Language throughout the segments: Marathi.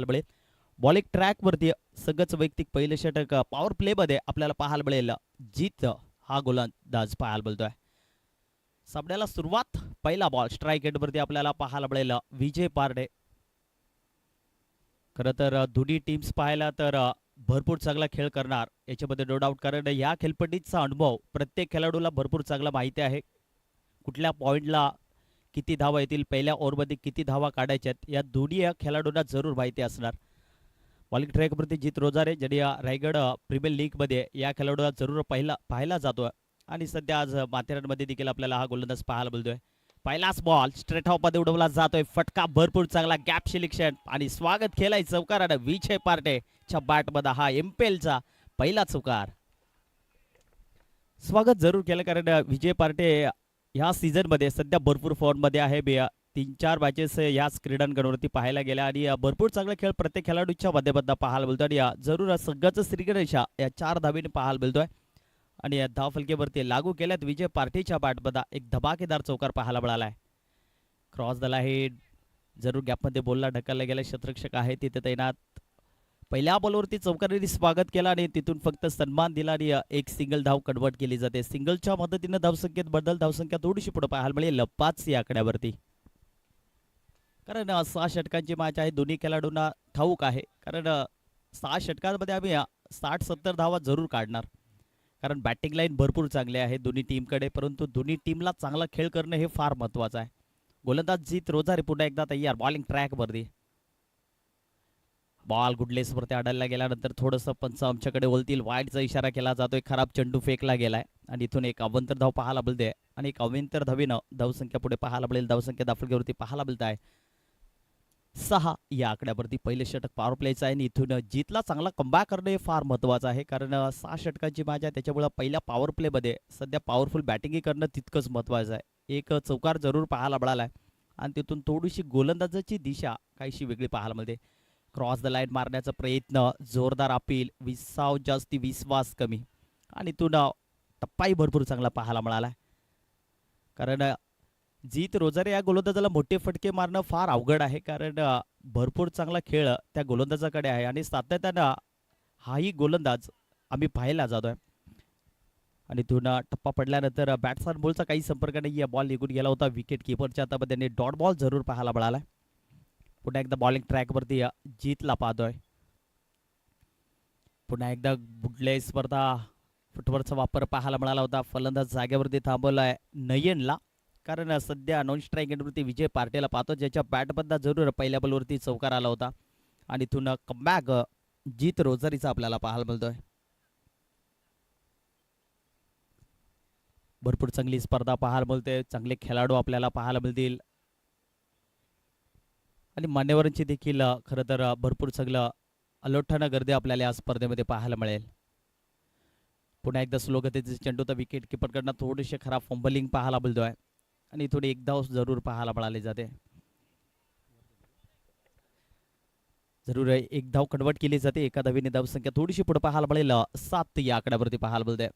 मिळेल. बॉलिंग ट्रॅक वरती सगळंच वैयक्तिक पहिले षटक पॉवर प्ले मध्ये आपल्याला पाहायला मिळेल. जीत हा गोलंदाज पाहायला मिळतोय. सामन्याला सुरुवात पहिला बॉल स्ट्राईक एंड वरती आपल्याला पाहायला मिळेल विजय पारडे. खरं तर दोन्ही टीम्स पाहायला तर भरपूर चांगला खेळ करणार याच्यामध्ये नो डाऊट, कारण या खेळपट्टीचा अनुभव प्रत्येक खेळाडूला भरपूर चांगला माहिती आहे. कुठल्या पॉईंटला किती धावा येतील, पहिल्या ओव्हरमध्ये किती धावा काढायच्यात, या दोन्ही खेळाडूंना जरूर माहिती असणार. बॉलिंग ट्रॅकवरती जीत रोजारे ज्यांनी रायगड प्रीमियर लीगमध्ये या खेळाडूला जरूर पाहायला जातोय आणि सध्या आज माथेरानमध्ये देखील आपल्याला हा गोलंदाज पाहायला मिळतोय. पहिलाच बॉल स्ट्रेट मध्ये उडवला जातोय, फटका भरपूर चांगला, गॅप सिलेक्शन आणि स्वागत केलाय चौकारानं विजय पार्टेच्या बॅटमध्ये. हा एमपीएलचा पहिला चौकार. स्वागत जरूर केलं, कारण विजय पार्टे ह्या सीझन मध्ये सध्या भरपूर फॉर्म मध्ये आहे. 3-4 मॅचेस याच क्रीडांगणावरती पाहायला गेल्या आणि भरपूर चांगला खेळ प्रत्येक खेळाडूच्या माध्यमातून पाहायला मिळतो आणि जरूर सगळंच श्रीगणेशा या 4 धावीने पाहायला मिळतोय आणि धाव फलकेवरती लागू केल्यात विजय पार्टीच्या बॅटमध्ये एक धमाकेदार चौकार पाहायला मिळालाय. क्रॉस झाला आहे, जरूर गॅपमध्ये बॉलला ढकलला गेला, क्षेत्ररक्षक आहे तिथे तैनात. पहिल्या बॉलवरती चौकारांनी स्वागत केला आणि तिथून फक्त सन्मान दिला आणि एक सिंगल धाव कन्वर्ट केली जाते. सिंगलच्या मदतीने धावसंख्येत बदल, धावसंख्या थोडीशी पुढे पाहायला मिळेल 5 या आकड्यावरती. कारण 6 षटकांची मॅच आहे, दोन्ही खेळाडूंना ठाऊक आहे, कारण 6 षटकांमध्ये आम्ही 60-70 धावा जरूर काढणार, कारण बॅटिंग लाईन भरपूर चांगली आहे दोन्ही टीमकडे, परंतु दोन्ही टीमला चांगला खेळ करणं हे फार महत्त्वाचं आहे. गोलंदाज जीत रोजारे पुन्हा एकदा तयार. बॉलिंग ट्रॅकवरती बॉल गुडलेसवरती अडायला गेल्यानंतर थोडंसं पंच आमच्याकडे बोलतील, वाईटचा इशारा केला जातोय, खराब चेंडू फेकला गेलाय आणि इथून एक अवंतर धाव पाहायला मिळते आणि एक अवंतर धावीनं धावसंख्या पुढे पाहायला मिळेल. धावसंख्या दाफलगेवरती पाहायला मिळत आहे 6 या आकड्यावरती. पहिले षटक पॉवर प्लेचं आहे आणि इथून जीतला चांगला कमबॅक करणं हे फार महत्त्वाचं आहे, कारण 6 षटकांची मॅच आहे, त्याच्यामुळे पहिल्या पॉवर प्लेमध्ये सध्या पॉवरफुल बॅटिंगही करणं तितकंच महत्त्वाचं आहे. एक चौकार जरूर पाहायला मिळाला आहे आणि तिथून थोडीशी गोलंदाजाची दिशा काहीशी वेगळी पाहायला मिळते. क्रॉस द लाईन मारण्याचा प्रयत्न, जोरदार अपील, विसाव जास्ती विश्वास कमी आणि इथून टप्पाही भरपूर चांगला पाहायला मिळाला, कारण जीत रोजारे या गोलंदाजाला मोठे फटके मारणं फार अवघड आहे, कारण भरपूर चांगला खेळ त्या गोलंदाजाकडे आहे आणि सातत्यानं हाही गोलंदाज आम्ही पाहायला जातोय. आणि इथून टप्पा पडल्यानंतर बॅट्समॅन बॉलचा काही संपर्क नाही, बॉल निघून गेला होता. विकेट किपरच्या हातामध्ये त्यांनी डॉट बॉल जरूर पाहायला मिळाला. पुन्हा एकदा बॉलिंग ट्रॅकवरती जीतला पाहतोय. पुन्हा एकदा बुडले स्पर्धा फुटबॉलचा वापर पाहायला मिळाला होता. फलंदाज जागेवरती थांबवलाय नयनला, कारण सध्या नॉन स्ट्राईक एंडवरती विजय पार्टेला पाहतो, ज्याच्या बॅटमधला जरूर पहिल्या बॉलवरती चौकार आला होता आणि इथून कमबॅक जीत रोजारीचा आपल्याला पाहायला मिळतोय. भरपूर चांगली स्पर्धा पाहायला मिळते, चांगले खेळाडू आपल्याला पाहायला मिळतील आणि मान्यवरांची देखील खरं तर भरपूर चांगलं अलोठानं गर्दी आपल्याला या स्पर्धेमध्ये पाहायला मिळेल. पुन्हा एकदा स्लो गतीचे चेंडू तर विकेट किपरकडनं थोडीशी खराब फंबलिंग पाहायला मिळतोय आणि इथून एक धाव जरूर पाहायला मिळाली जाते. जरूर एक धाव कन्वर्ट केली जाते, एका धावीने धावसंख्या थोडीशी पुढे पाहायला मिळेल 7 या आकड्यावरती पाहायला मिळते.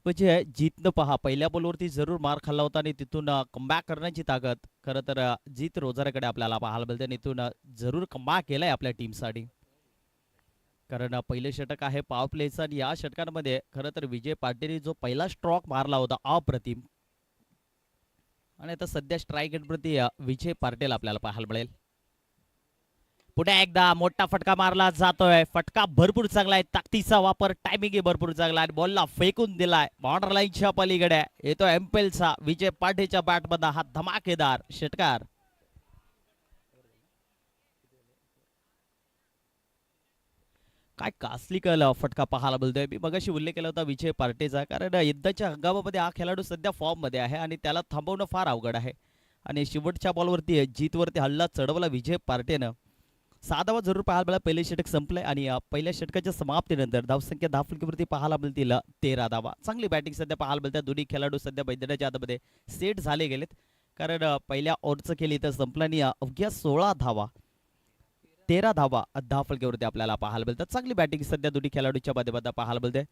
म्हणजे जीतनं पहा पहिल्या बॉलवरती जरूर मार खाल्ला होता आणि तिथून कमबॅक करण्याची ताकद खरं तर जीत रोजारेकडे आपल्याला पाहायला मिळते आणि इथून जरूर कमबॅक केलाय आपल्या टीमसाठी, कारण पहिले षटक आहे पॉवर प्लेचं आणि या षटकांमध्ये खरं तर विजय पाटीलने जो पहिला स्ट्रोक मारला होता अप्रतिम, आणि आता सध्या स्ट्राईक एंडवरती विजय पाटील आपल्याला पाहायला मिळेल. पुन्हा एकदा मोठा फटका मारला जातोय, फटका भरपूर चांगला आहे, ताकदीचा वापर, टायमिंग भरपूर चांगला आहे, बॉलला फेकून दिलाय बॉर्डर लाईनच्या पलीकडे. येतो एमपीएलचा विजय पाटीलच्या बॅटमध्ये हा धमाकेदार षटकार. काय कासली फटका पाहायला मिळतोय. मी मगाशी उल्लेख केला होता विजय पार्टेचा, कारण युद्धाच्या हंगामामध्ये हा खेळाडू सध्या फॉर्म मध्ये आहे आणि त्याला थांबवणं फार अवघड आहे आणि शेवटच्या बॉलवरती जीतवरती हल्ला चढवला विजय पार्टेनं. 6 धावा जरूर पाहायला मिळाला. पहिले षटक संपलंय आणि पहिल्या षटकाच्या समाप्तीनंतर धावसंख्या 10 फलकीवरती पाहायला मिळतील 13 धावा. चांगली बॅटिंग सध्या पाहायला मिळतात. दोन्ही खेळाडू सध्या मैदानाच्या आतमध्ये सेट झाले गेलेत, कारण पहिल्या ओव्हरचं केली तर संपलं आणि अवघ्या 16 धावा 13 धावा 10 फलकीवरती आपल्याला पाहायला मिळतात. चांगली बॅटिंग सध्या दोन्ही खेळाडूच्या माध्यमातून पाहायला मिळते.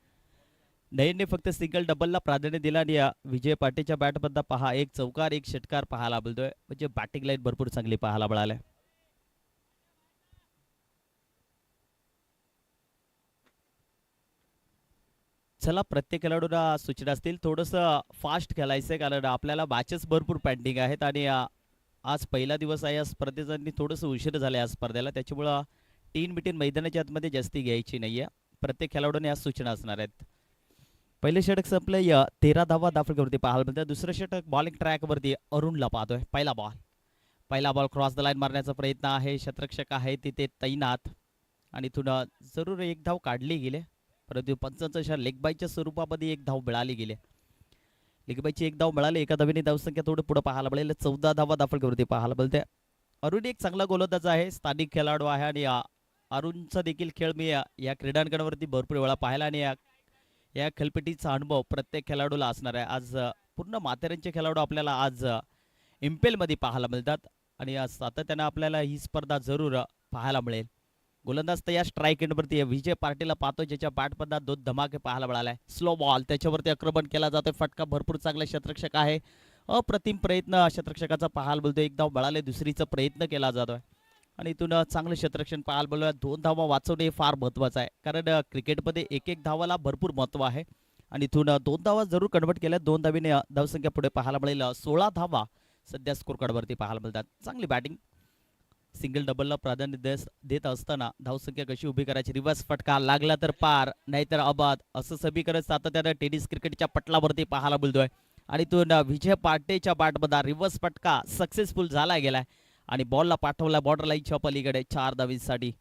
नयनने फक्त सिंगल डबलला प्राधान्य दिला आणि विजय पाटीलच्या बॅटमधला पहा एक चौकार एक षटकार पाहायला मिळतोय, म्हणजे बॅटिंग लाईन भरपूर चांगली पाहायला मिळाली. चला, प्रत्येक खेळाडूंना सूचना असतील, थोडंसं फास्ट खेळायचं आहे कारण आपल्याला मॅचेस भरपूर पेंडिंग आहेत आणि आज पहिला दिवस आहे या स्पर्धेचा आणि थोडंसं उशीर झालं या स्पर्धेला, त्याच्यामुळं 3 मिनिट मैदानाच्या आतमध्ये जास्ती घ्यायची नाही आहे. प्रत्येक खेळाडूने या सूचना असणार आहेत. पहिले षटक संपलं, 13 धावा दाफलकरवरती पाहायला मिळतात. दुसरं षटक बॉलिंग ट्रॅकवरती अरुणला पाहतोय. पहिला बॉल क्रॉस द लाईन मारण्याचा प्रयत्न आहे, शतरक्षक आहे तिथे तैनात आणि इथून जरूर एक धाव काढली गेली, परंतु पंचांच्या लेग बायच्या स्वरूपामध्ये एक धाव मिळाली गेली. लेग बायची एक धाव मिळाली, एका धावेने धावसंख्या थोडं पुढे पाहायला मिळेल. 14 धावा दाफलकरवरती पाहायला मिळते. अरुण एक चांगला गोलंदाज आहे, स्थानिक खेळाडू आहे आणि अरुणचा देखील खेळ मी या क्रीडांगणावरती भरपूर वेळा पाहिला आणि या खेळपट्टीचा अनुभव प्रत्येक खेळाडूला असणार आहे. आज पूर्ण माथेरानचे खेळाडू आपल्याला आज इम्पेलमध्ये पाहायला मिळतात आणि सातत्यानं आपल्याला ही स्पर्धा जरूर पाहायला मिळेल. गोलंदाज तयार, स्ट्राईक एंडवरती विजय पार्टीला पाहतो, ज्याच्या बॅटमधला 2 धमाके पाहायला मिळालाय. स्लो बॉल, त्याच्यावरती आक्रमण केला जातोय, फटका भरपूर चांगला शतरक्षक आहे. अप्रतिम प्रयत्न शतरक्षकाचा पाहायला मिळतोय. एक धाव मिळाले, दुसरीचा प्रयत्न केला जातोय आणि इथून चांगलं शतरक्षण पाहायला मिळालं. 2 धावा वाचवणे हे फार महत्त्वाचं आहे कारण क्रिकेटमध्ये एक धावाला भरपूर महत्त्व आहे आणि इथून 2 धावा जरूर कन्वर्ट केल्या. 2 धावेने धावसंख्या पुढे पाहायला मिळेल. 16 धावा सध्या स्कोर कार्डवरती पाहायला मिळतात. चांगली बॅटिंग, सिंगल डबलला प्राधान्य देत असताना धावसंख्या कशी उभी करायची. रिव्हर्स फटका लागला तर पार, नाहीतर अबाद, असं समीकरण सातत्यानं टेनिस क्रिकेटच्या पटलावरती पाहायला मिळतोय आणि तो विजय पाटेच्या बॅटमध्ये रिव्हर्स फटका सक्सेसफुल झाला गेलाय आणि बॉलला पाठवला बॉर्डर लाईनच्या पलीकडे 4 धावींसाठी.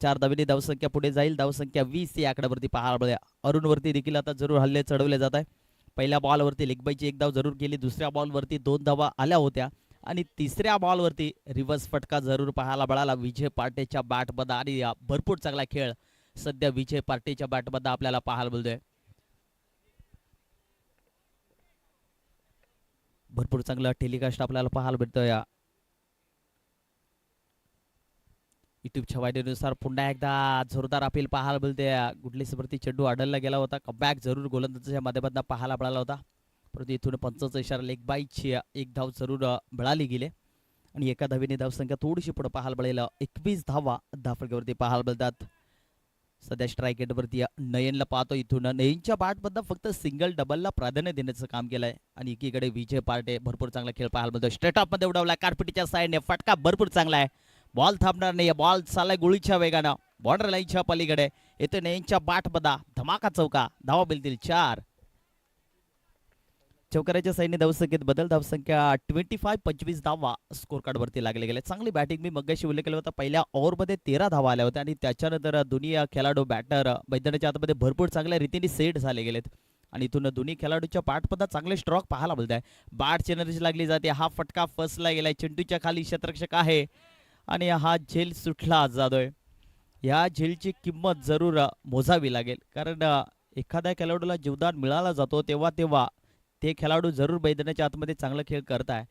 4 धावीने धावसंख्या पुढे जाईल. धावसंख्या 20 या आकड्यावरती पाहायला मिळेल. अरुणवरती देखील आता जरूर हल्ले चढवले जात आहे. पहिल्या बॉलवरती लेगबाईची एक धाव जरूर केली, दुसऱ्या बॉलवरती 2 धावा आल्या होत्या आणि तिसऱ्या बॉलवरती रिव्हर्स फटका जरूर पाहायला मिळाला विजय पाटेच्या बॅटमध्ये आणि भरपूर चांगला खेळ सध्या विजय पाटेच्या बॅटमध्ये आपल्याला पाहायला मिळतोय. भरपूर चांगला टेलिकास्ट आपल्याला पाहायला मिळतोय. युट्यूबच्या वाहिनीनुसार पुन्हा एकदा जोरदार अपील पाहायला मिळते. गुडलीसवरती चेंडू आढळला गेला होता, कमबॅक जरूर गोलंदाजाच्या माध्यमातून पाहायला मिळाला होता, परंतु इथून पंचाचा इशारा, लेग बाईची एक धाव जरूर मिळाली गेली आणि एका धावेने धावसंख्या थोडीशी पुढे पाहायला मिळेल. 21 धावा दाफलकरवरती पाहायला मिळतात. सध्या स्ट्राईक एंडवरती नयनला पाहतो. इथून नयनच्या बॅटमधनं फक्त सिंगल डबलला प्राधान्य देण्याचं काम केलंय आणि एकीकडे विजय पाटे भरपूर चांगला खेळ पाहायला मिळतो. स्ट्रेट ऑफ मध्ये उडवला, कारपिटीच्या साईडने फटका भरपूर चांगला आहे. बॉल थांबणार नाही, बॉल चाललाय गोळीच्या वेगानं बॉर्डर लाईनच्या पलीकडे. येतो नयनच्या बॅटमध्ये धमाका चौका, धावा मिळतील 4. चौकाराच्या साईडने धावसंख्येत बदल, धावसंख्या 25 धावा स्कोर कार्डवरती लागले गेले. चांगली बॅटिंग मी मगाशी उल्लेख केला होता. पहिल्या ओव्हरमध्ये 13 धावा आल्या होत्या आणि त्याच्यानंतर दोन्ही खेळाडू बॅटर मैदानाच्या आतमध्ये भरपूर चांगल्या रीतीने सेट झाले गेलेत आणि इथून दोन्ही खेळाडूच्या बॅटमध्ये चांगले स्ट्रोक पाहायला मिळत आहे. बॅट एनर्जी लागली जाते. हा फटका फसला गेलाय, चेंडूच्या खाली शतरक्षक आहे आणि हा झेल सुटला जातोय. या झेलची किंमत जरूर मोजावी लागेल कारण एखाद्या खेळाडूला जीवदान मिळाला जातो तेव्हा ते खेळाडू जरूर मैदानाच्या आतमध्ये चांगला खेळ करताय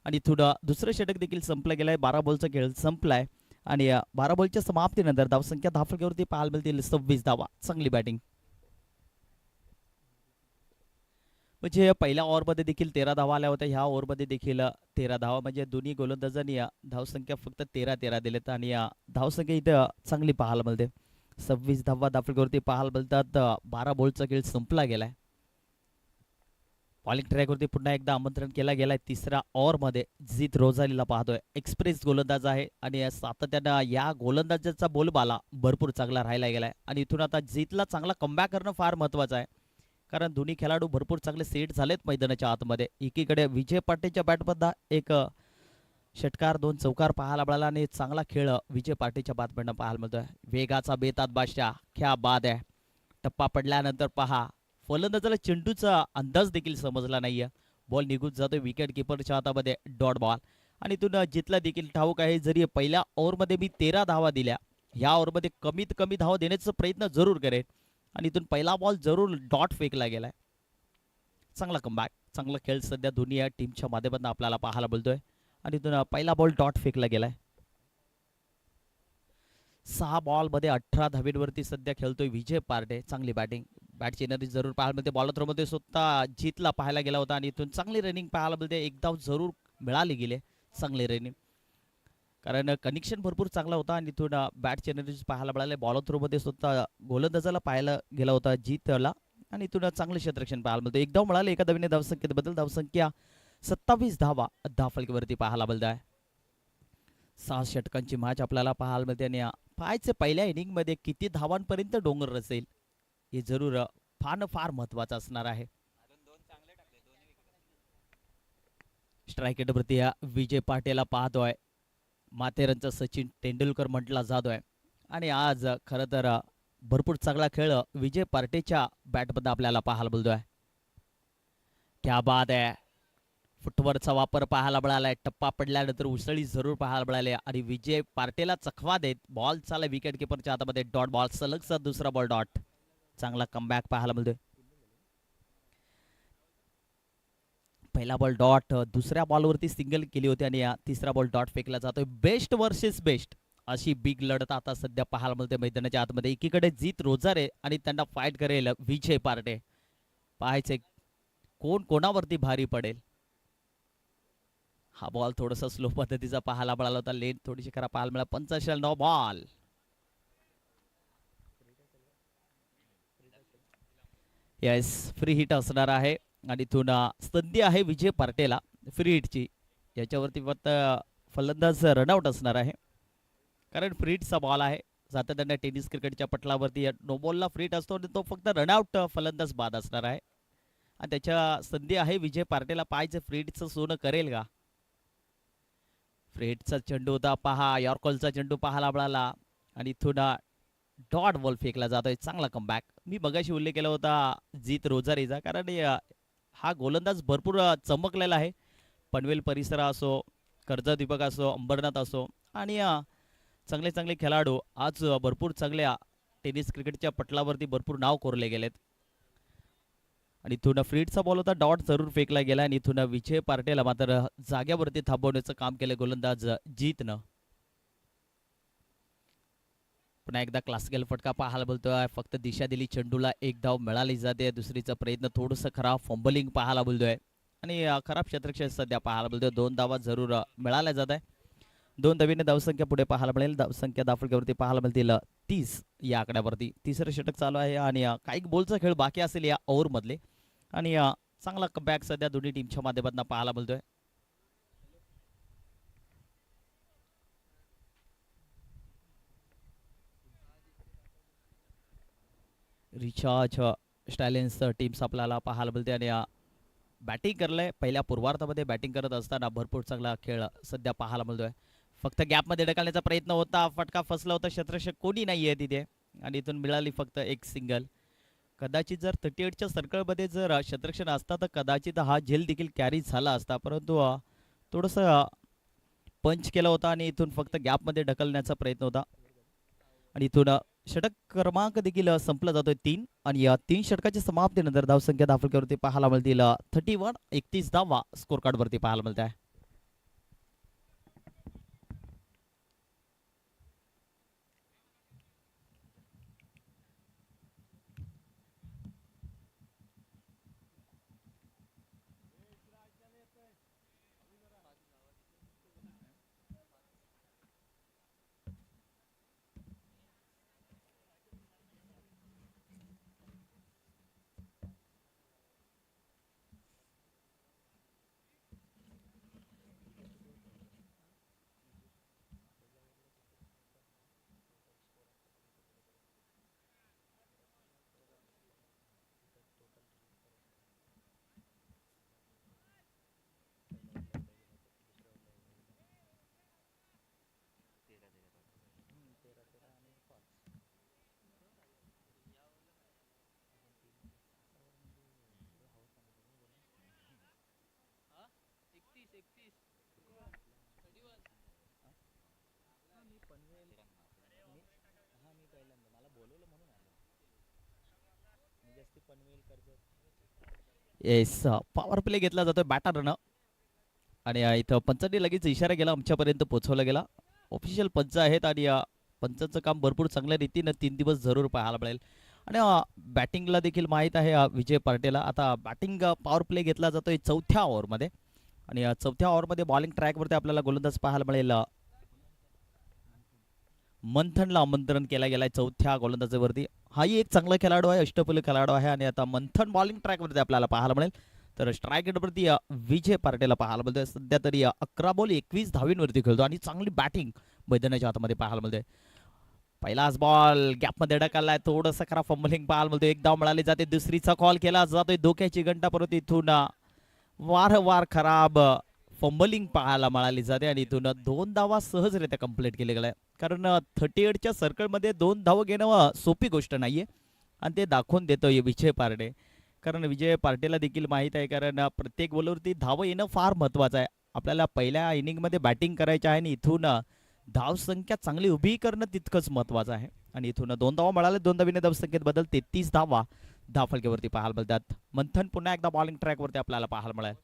आणि थोडं दुसरं षटक देखील संपलं गेलंय. 12 बॉलचा खेळ संपलाय आणि 12 बॉलच्या समाप्तीनंतर धावसंख्या धाफलकरवरती पाहायला मिळतील 26 धावा. चांगली बॅटिंग, म्हणजे पहिल्या ओव्हरमध्ये देखील 13 धावा आल्या होत्या, ह्या ओव्हरमध्ये देखील 13 धावा, म्हणजे दोन्ही गोलंदाजांनी धावसंख्या फक्त 13 दिलेत आणि धावसंख्या इथं चांगली पाहायला मिळते. 26 धावा दाफलकरवरती पाहायला मिळतात. 12 बॉलचा खेळ संपला गेलाय. बॉलिंग ट्रॅकवरती पुन्हा एकदा आमंत्रण केला गेलाय. तिसऱ्या ओव्हरमध्ये जीत रोझालीला पाहतोय. एक्सप्रेस गोलंदाज आहे आणि सातत्यानं या गोलंदाजाचा बोलबाला भरपूर चांगला राहिला गेलाय आणि इथून आता जीतला चांगला कमबॅक करणं फार महत्त्वाचं आहे कारण दोन्ही खेळाडू भरपूर चांगले सेट झालेत मैदानाच्या आतमध्ये. एकीकडे विजय पाटेच्या बॅटमध्ये एक षटकार, 2 चौकार पाहायला मिळाला आणि चांगला खेळ विजय पाटेच्या बॅटमधनं पाहायला मिळतोय. वेगाचा बेतात बादशाह, क्या बाद आहे. टप्पा पडल्यानंतर पहा, फलंदाजाला चेंडूचा अंदाज देखील समजला नाहीये. बॉल निघून जातोय विकेट किपरच्या हातामध्ये, डॉट बॉल आणि इथून जितला देखील ठाऊक आहे. जरी पहिल्या ओव्हरमध्ये मी 13 धावा दिल्या, ह्या ओव्हरमध्ये कमीत कमी धावा देण्याचा प्रयत्न जरूर करेन आणि इथून पहिला बॉल जरूर डॉट फेकला गेलाय. चांगला कमबॅक, चांगला खेळ सध्या दोन्ही या टीमच्या माध्यमातून आपल्याला पाहायला मिळतोय आणि इथून पहिला बॉल डॉट फेकला गेलाय. 6 बॉलमध्ये 18 धावेवरती सध्या खेळतोय विजय पारडे. चांगली बॅटिंग, बॅटची एनर्जी जरूर पाहायला मिळते. बॉलर थ्रोमध्ये स्वतः जीतला पाहायला गेला होता आणि इथून चांगली रनिंग पाहायला मिळते. एक धाव जरूर मिळाली गेली, चांगली रनिंग. कारण कनेक्शन भरपूर चांगला होता आणि इथून बॅटचे एनर्जी पाहायला मिळाले. बॉलर थ्रोमध्ये सुद्धा गोलंदाजाला पाहायला गेला होता जीतला आणि इथून चांगलं क्षेत्ररक्षण पाहायला मिळतं. एक धाव मिळाले एका धावेने धावसंख्येबद्दल. धावसंख्या 27 धावा धावफलकीवरती पाहायला मिळत आहे. 6 षटकांची मॅच आपल्याला पाहायला मिळते आणि पाहायचं पहिल्या इनिंगमध्ये किती धावांपर्यंत डोंगर रचेल हे जरूर फार महत्वाचं असणार आहे. स्ट्राईक रेटवरती विजय पाटीलला पाहतोय. माथेरचा सचिन तेंडुलकर म्हटला जातोय आणि आज खरं तर भरपूर चांगला खेळ विजय पार्टेच्या बॅटमध्ये आपल्याला पाहायला मिळतोय. क्या बात आहे. फुटवरचा वापर पाहायला मिळालाय. टप्पा पडल्यानंतर उसळी जरूर पाहायला मिळाली आणि विजय पार्टेला चखवा देत बॉल चालला विकेट किपरच्या हातामध्ये. डॉट बॉल सलगचा दुसरा बॉल डॉट. चांगला कमबॅक पाहायला मिळतोय. पहिला बॉल डॉट, दुसऱ्या बॉलवरती सिंगल केली होती आणि तिसरा बॉल डॉट फेकला जातोय. बेस्ट वर्सेस बेस्ट अशी बिग लढत आता सध्या पाहायला मिळते मैदानाच्या आतमध्ये. एकीकडे जीत रोजारे आणि त्यांना फाईट करेल विजय पार्टे. पाहायचे कोण कोणावरती भारी पडेल. हा बॉल थोडासा स्लो पद्धतीचा पाहायला मिळाला होता. लेन थोडीशी खराब पाहायला मिळाला. पंचाशल no ball. Yes, free hit असणार आहे आणि इथून संधी आहे विजय पार्टेला फ्री हिटची. याच्यावरती फक्त फलंदाज रनआउट असणार आहे कारण फ्री हिटचा बॉल आहे. सातत्याने टेनिस क्रिकेटच्या पटलावरती नो बॉलला फ्री हिट असतो आणि तो फक्त रनआउट फलंदाज बाद असणार आहे आणि त्याच्या संधी आहे विजय पार्टेला. पाहायचं फ्री हिटचं सोनं करेल का. फ्री हिटचा चेंडू होता पहा. यॉर्करचा चेंडू पाहायला मिळाला आणि इथून डॉट बॉल फेकला जातोय. चांगला कमबॅक. मी मगाशी उल्लेख केला होता जीत रोजारीचा कारण हा गोलंदाज भरपूर चमकलेला आहे. पनवेल परिसर असो, कर्जत विभाग असो, अंबरनाथ असो आणि चांगले चांगले खेळाडू आज भरपूर चांगल्या टेनिस क्रिकेटच्या पटलावरती भरपूर नाव कोरले गेलेत. आणि इथून फ्री हिटचा बॉल होता. डॉट जरूर फेकला गेला आणि इथून विजय पार्टेला मात्र जाग्यावरती थांबवण्याचं काम केलं गोलंदाज जीतनं. पुन्हा एकदा क्लासिकल फटका पाहायला बोलतोय. फक्त दिशा दिली चेंडूला. एक धाव मिळाली जाते. दुसरीचा प्रयत्न थोडंसं खराब फंबलिंग पाहायला बोलतोय आणि खराब क्षेत्ररक्षण सध्या पाहायला बोलतोय. 2 धावा जरूर मिळाल्या जात आहे. 2 धावीने धावसंख्या पुढे पाहायला मिळेल. धावसंख्या धावफलकावरती पाहायला मिळतील 30 या आकड्यावरती. तिसरं षटक चालू आहे आणि काही बॉलचा खेळ बाकी असेल या ओव्हरमधले आणि चांगला कमबॅक सध्या दोन्ही टीमच्या माध्यमातून पाहायला मिळतोय. रिचार्ज स्टायलेन्स टीम्स आपल्याला पाहायला मिळते आणि बॅटिंग करलंय. पहिल्या पूर्वार्धामध्ये बॅटिंग करत असताना भरपूर चांगला खेळ सध्या पाहायला मिळतोय. फक्त गॅपमध्ये ढकलण्याचा प्रयत्न होता. फटका फसला होता. क्षेत्ररक्षक कोणी नाही आहे तिथे आणि इथून मिळाली फक्त एक सिंगल. कदाचित जर 38च्या सर्कलमध्ये जर क्षेत्ररक्षण असता तर कदाचित हा झेल देखील कॅरी झाला असता परंतु थोडंसं पंच केला होता आणि इथून फक्त गॅपमध्ये ढकलण्याचा प्रयत्न होता आणि इथून षटक क्रमांक देखील संपला जातोय 3 आणि या 3 षटकाच्या समाप्तीनंतर धावसंख्या धावफलकावरती पाहायला मिळतील 31. 31 धावा स्कोर कार्डवरती पाहायला मिळत आहे. येस, पॉवर प्ले घेतला जातोय बॅटरनं आणि इथं पंचांनी लगेच इशारा केला. आमच्यापर्यंत पोहोचवला गेला. ऑफिशियल पंच आहेत आणि पंचांचं काम भरपूर चांगल्या रीतीनं 3 दिवस जरूर पाहायला मिळेल आणि बॅटिंगला देखील माहीत आहे विजय पार्टेला. आता बॅटिंग पॉवर प्ले घेतला जातोय 4थ्या ओव्हरमध्ये आणि 4थ्या ओव्हरमध्ये बॉलिंग ट्रॅकवरती आपल्याला गोलंदाज पाहायला मिळेल मंथनला आमंत्रण केला गेलाय चौथ्या गोलंदाजीवरती. हाही एक चांगला खेळाडू आहे, अष्टपैलू खेळाडू आहे. आणि आता मंथन बॉलिंग ट्रॅकवरती आपल्याला पाहायला मिळेल. तर स्ट्राईक रेटवरती विजय पार्टेला पाहायला मिळतोय. सध्या तरी 11 बॉल 21 धावींवरती खेळतो आणि चांगली बॅटिंग मैदानाच्या हातामध्ये पाहायला मिळते. पहिलाच बॉल गॅपमध्ये अडकलाय, थोडंसं खरा फंबलिंग पाहायला मिळतो. एक धाव मिळाली जाते, दुसरीचा कॉल केला जातोय, धोक्याची घंटा. परत इथून वारंवार खराब फंबलिंग पाहायला मिळाली जाते आणि इथून 2 धावा सहजरित्या कंप्लीट केले गेल्या. कारण 38च्या सर्कलमध्ये 2 धावा घेणं सोपी गोष्ट नाहीये आणि ते दाखवून देतोय विजय पार्टे. कारण विजय पार्टेला देखील माहीत आहे, कारण प्रत्येक बॉलवरती धाव येणं फार महत्वाचं आहे. आपल्याला पहिल्या इनिंगमध्ये बॅटिंग करायची आहे आणि इथून धाव संख्या चांगली उभी करणं तितकंच महत्वाचं आहे. आणि इथून 2 धावा मिळाले, 2 धावीने धावसंख्येत बदल, 33 धावा धावफलकेवरती पाहायला मिळतात. मंथन पुन्हा एकदा बॉलिंग ट्रॅकवरती आपल्याला पाहायला मिळेल.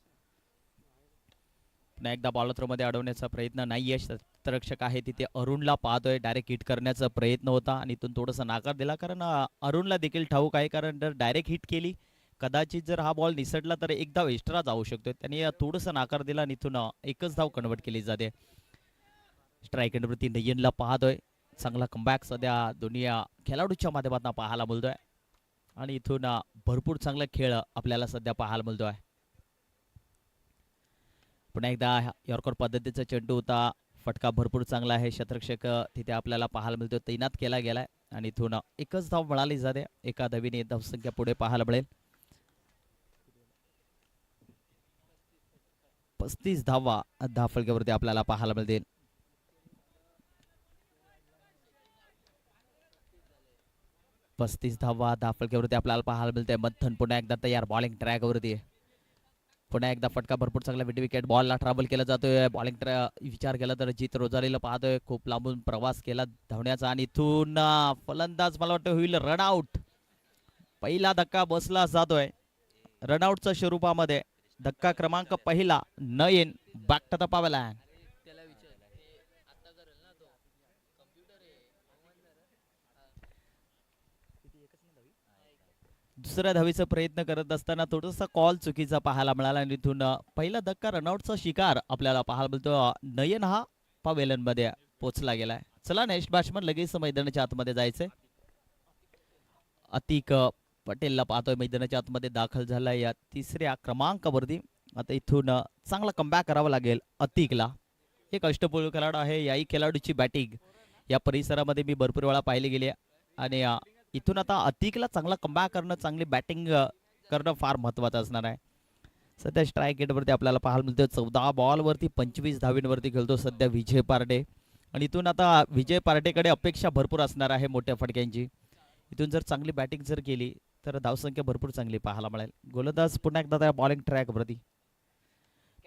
पुन्हा एकदा बॉल थ्रोमध्ये अडवण्याचा प्रयत्न नाहीये. क्षेत्ररक्षक आहे तिथे अरुणला पाहतोय, डायरेक्ट हिट करण्याचा प्रयत्न होता आणि इथून थोडासा नाकार दिला. कारण अरुणला देखील ठाऊक आहे, कारण जर डायरेक्ट हिट केली, कदाचित जर हा बॉल निसटला तर एक धाव एक्स्ट्रा जाऊ शकतो. त्यांनी थोडंसं नाकार दिला आणि इथून एकच धाव कन्वर्ट केली जाते. स्ट्राईक रेटवरती नयनला पाहतोय, चांगला कमबॅक सध्या दोन्ही खेळाडूच्या माध्यमातून पाहायला मिळतोय आणि इथून भरपूर चांगला खेळ आपल्याला सध्या पाहायला मिळतोय. पुन्हा एकदा यॉर्कर पद्धतीचा चेंडू होता, फटका भरपूर चांगला आहे. क्षेत्ररक्षक तिथे आपल्याला पाहायला मिळतो, तैनात केला गेलाय आणि इथून एकच धाव मिळाली जाते. एका धावीने धावसंख्या पुढे पाहायला मिळेल. 35 धावा धावफलकावरती आपल्याला पाहायला मिळतील. पस्तीस धावा धावफलकावरती आपल्याला पाहायला मिळते. मंथन पुन्हा एकदा तयार बॉलिंग ट्रॅकवरती. पुन्हा एकदा फटका भरपूर चांगला मिड विकेट बॉलला ट्रॅव्हल केला जातोय. बॉलिंग विचार केला तर जीत रोजारीला पाहतोय, खूप लांबून प्रवास केला धावण्याचा आणि इथून फलंदाज मला वाटतं होईल रनआउट. पहिला धक्का बसला जातोय रनआउटच्या स्वरूपामध्ये. धक्का क्रमांक पहिला, नयन बॅक टू द पवेलियन. दुसऱ्या धावीचा प्रयत्न करत असताना थोडासा कॉल चुकीचा पाहायला मिळाला आणि इथून पहिला धक्का रनआउटचा शिकार आपल्याला पाहायला मिळतो. नयन हा पवेलियन मध्ये पोहोचला गेलाय. चला नेक्स्ट बॅट्समन लगेच मैदानाच्या आतमध्ये जायचंय. अतिक पटेलला पाहतोय मैदानाच्या आतमध्ये दाखल झाला या तिसऱ्या क्रमांकावरती. आता इथून चांगला कमबॅक करावा लागेल अतिकला. एक अष्टपैलू खेळाडू आहे, याही खेळाडूची बॅटिंग या परिसरामध्ये मी भरपूर वेळा पाहिली गेली आणि इथून आता अतिकला चांगला कमबॅक करणं, चांगली बॅटिंग करणं फार महत्वाचं असणार आहे. सध्या स्ट्राईक रेटवरती आपल्याला पाहायला मिळतं 14 बॉलवरती 25 धावींवरती खेळतो सध्या विजय पार्टे. आणि इथून आता विजय पार्टेकडे अपेक्षा भरपूर असणार आहे मोठ्या फटक्यांची. इथून जर चांगली बॅटिंग जर केली तर धावसंख्या भरपूर चांगली पाहायला मिळेल. गोलंदाज पुन्हा एकदा त्या बॉलिंग ट्रॅकवरती.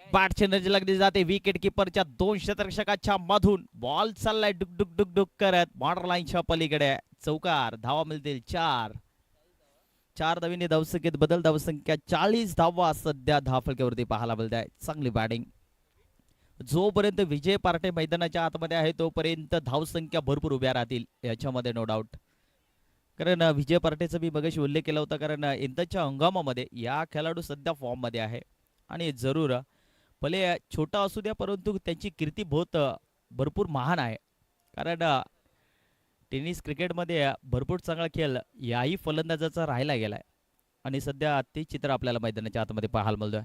बॅटची नजर लागली जाते विकेट किपरच्या 2 क्षेत्ररक्षकाच्या मधून. बॉल चाललाय डुक डुक डुक डुक करत बॉर्डर लाईनच्या पलीकडे. चौकार, धावा मिळतील 4. 4 धावीने धावसंख्येत बदल, धावसंख्या 40 धावा सध्या धावफलकावरती पाहायला मिळत आहे. चांगली बॅटिंग. जोपर्यंत विजय पार्टे मैदानाच्या आतमध्ये आहे तोपर्यंत धावसंख्या भरपूर उभ्या राहतील, याच्यामध्ये नो डाऊट. कारण विजय पार्टेचा मी मगाशी उल्लेख केला होता, कारण यंदाच्या हंगामामध्ये या खेळाडू सध्या फॉर्म मध्ये आहे आणि जरूर भले छोटा असू द्या परंतु त्यांची कीर्ती बहुत भरपूर महान आहे. कारण टेनिस क्रिकेटमध्ये भरपूर चांगला खेळ याही फलंदाजाचा राहिला गेलाय आणि सध्या ते चित्र आपल्याला मैदानाच्या आतमध्ये पाहायला मिळतोय.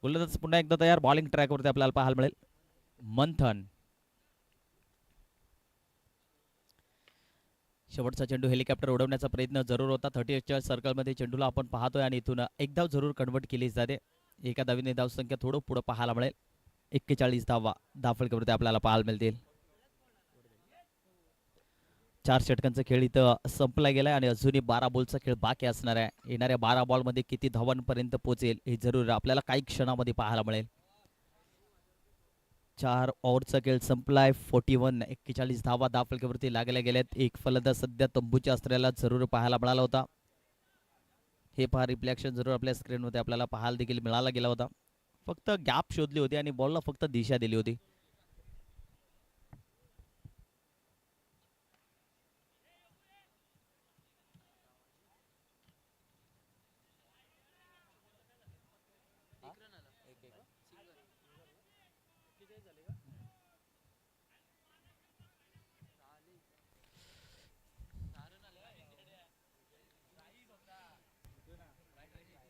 गोलंदाज पुन्हा एकदा तयार बॉलिंग ट्रॅकवरती आपल्याला पाहायला मिळेल. मंथन शेवटचा चेंडू हेलिकॉप्टर उडवण्याचा प्रयत्न जरूर होता. 38च्या सर्कलमध्ये चेंडूला आपण पाहतोय आणि इथून एक धाव जरूर कन्वर्ट केली जाते. एका धावीने धावसंख्या थोडं पुढे पाहायला मिळेल. 41 धावा धावफलकावरती आपल्याला पाहायला मिळतील. 4 षटकांचा खेळ इथं संपला गेलाय आणि अजूनही 12 बॉलचा खेळ बाकी असणार आहे. येणाऱ्या 12 बॉलमध्ये किती धावांपर्यंत पोहोचेल हे जरूर आपल्याला काही क्षणामध्ये पाहायला मिळेल. 4 ओव्हरचा खेळ संपलाय. 41 धावा धावफलकावरती लागल्या गेल्यात. एक फलंदाज सध्या तंबूच्या अस्त्राला जरूर पाहायला मिळाला होता. हे पहा रिफ्लेक्शन जरूर आपल्या स्क्रीनमध्ये आपल्याला पाहायला देखील मिळाला गेला होता. फक्त गॅप शोधली होती आणि बॉलला फक्त दिशा दिली होती.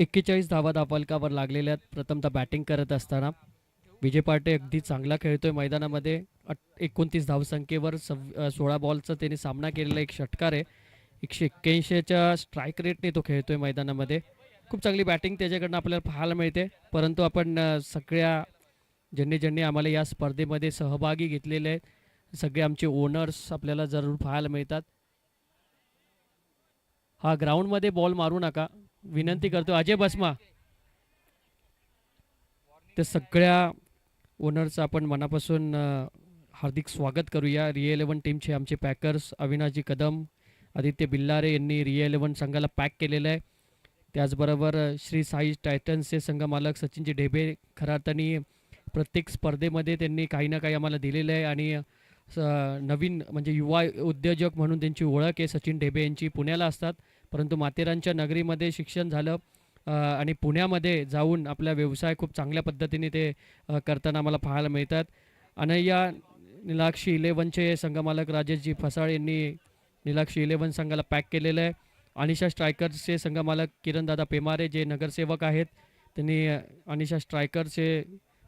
41 धावा धावफलकावर लागलेल्या आहेत. प्रथमतः बॅटिंग करत असताना विजय पाटे अगदी चांगला खेळतोय मैदानामध्ये. 29 धावसंख्येवर 16 बॉलचा त्याने सामना केलेला एक षटकार आहे. 181च्या स्ट्राईक रेटने तो खेळतोय मैदानामध्ये. खूप चांगली बॅटिंग त्याच्याकडनं आपल्याला पाहायला मिळते. परंतु आपण सगळ्या ज्यांनी ज्यांनी आम्हाला या स्पर्धेमध्ये सहभागी घेतलेले आहेत सगळे आमचे ओनर्स आपल्याला जरूर पाहायला मिळतात. हा ग्राउंडमध्ये बॉल मारू नका विनंती करतो अजय बसमा. ते सगळ्या ओनर्सचं आपण मनापासून हार्दिक स्वागत करूया. रिअ 11 टीमचे आमचे पॅकर्स अविनाशजी कदम, आदित्य बिल्लारे यांनी रिअ 11 संघाला पॅक केलेलं आहे. त्याचबरोबर श्री साई टायटन्सचे संघ मालक सचिनजी ढेबे खऱ्या अर्थाने प्रत्येक स्पर्धेमध्ये त्यांनी काही ना काही आम्हाला दिलेलं आहे आणि नवीन म्हणजे युवा उद्योजक म्हणून त्यांची ओळख आहे. सचिन ढेबे यांची पुण्याला असतात परंतु माथेरानच्या नगरीमध्ये शिक्षण झालं आणि पुण्यामध्ये जाऊन आपला व्यवसाय खूप चांगल्या पद्धतीने ते करताना आम्हाला पाहायला मिळतात. अनय्या निलाक्षी 11चे संघमालक राजेशजी फसाळ यांनी निलाक्षी 11 संघाला पॅक केलेलं आहे. अनिशा स्ट्रायकर्सचे संघमालक किरणदादा पेमारे जे नगरसेवक आहेत त्यांनी अनिशा स्ट्रायकर्सचे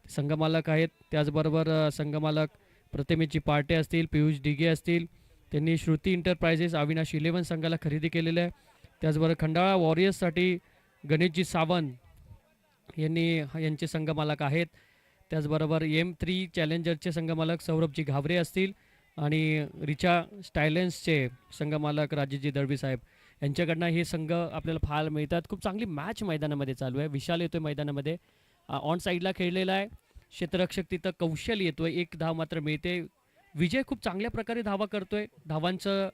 संघमालक आहेत. त्याचबरोबर संघमालक प्रतिमेची पार्टे असतील, पियुष दिघे असतील, त्यांनी श्रुती इंटरप्राइजेस अविनाश 11 संघाला खरेदी केलेलं आहे. त्याचबरोबर खंडाळा वॉरियर्ससाठी गणेशजी सावंत यांचे संघमालक आहेत. त्याचबरोबर M3 चॅलेंजरचे संघमालक सौरभजी घावरे असतील आणि रिचा स्टायलेन्सचे संघमालक राजेशजी दळवी साहेब यांच्याकडनं हे संघ आपल्याला पाहायला मिळतात. खूप चांगली मॅच मैदानामध्ये चालू आहे. विशाल येतोय मैदानामध्ये, ऑन साईडला खेळलेला आहे. क्षेत्ररक्षक तिथं कौशल येतोय. 1 धाव मात्र मिळते. विजय खूप चांगल्या प्रकारे धावा करतोय. धावांचं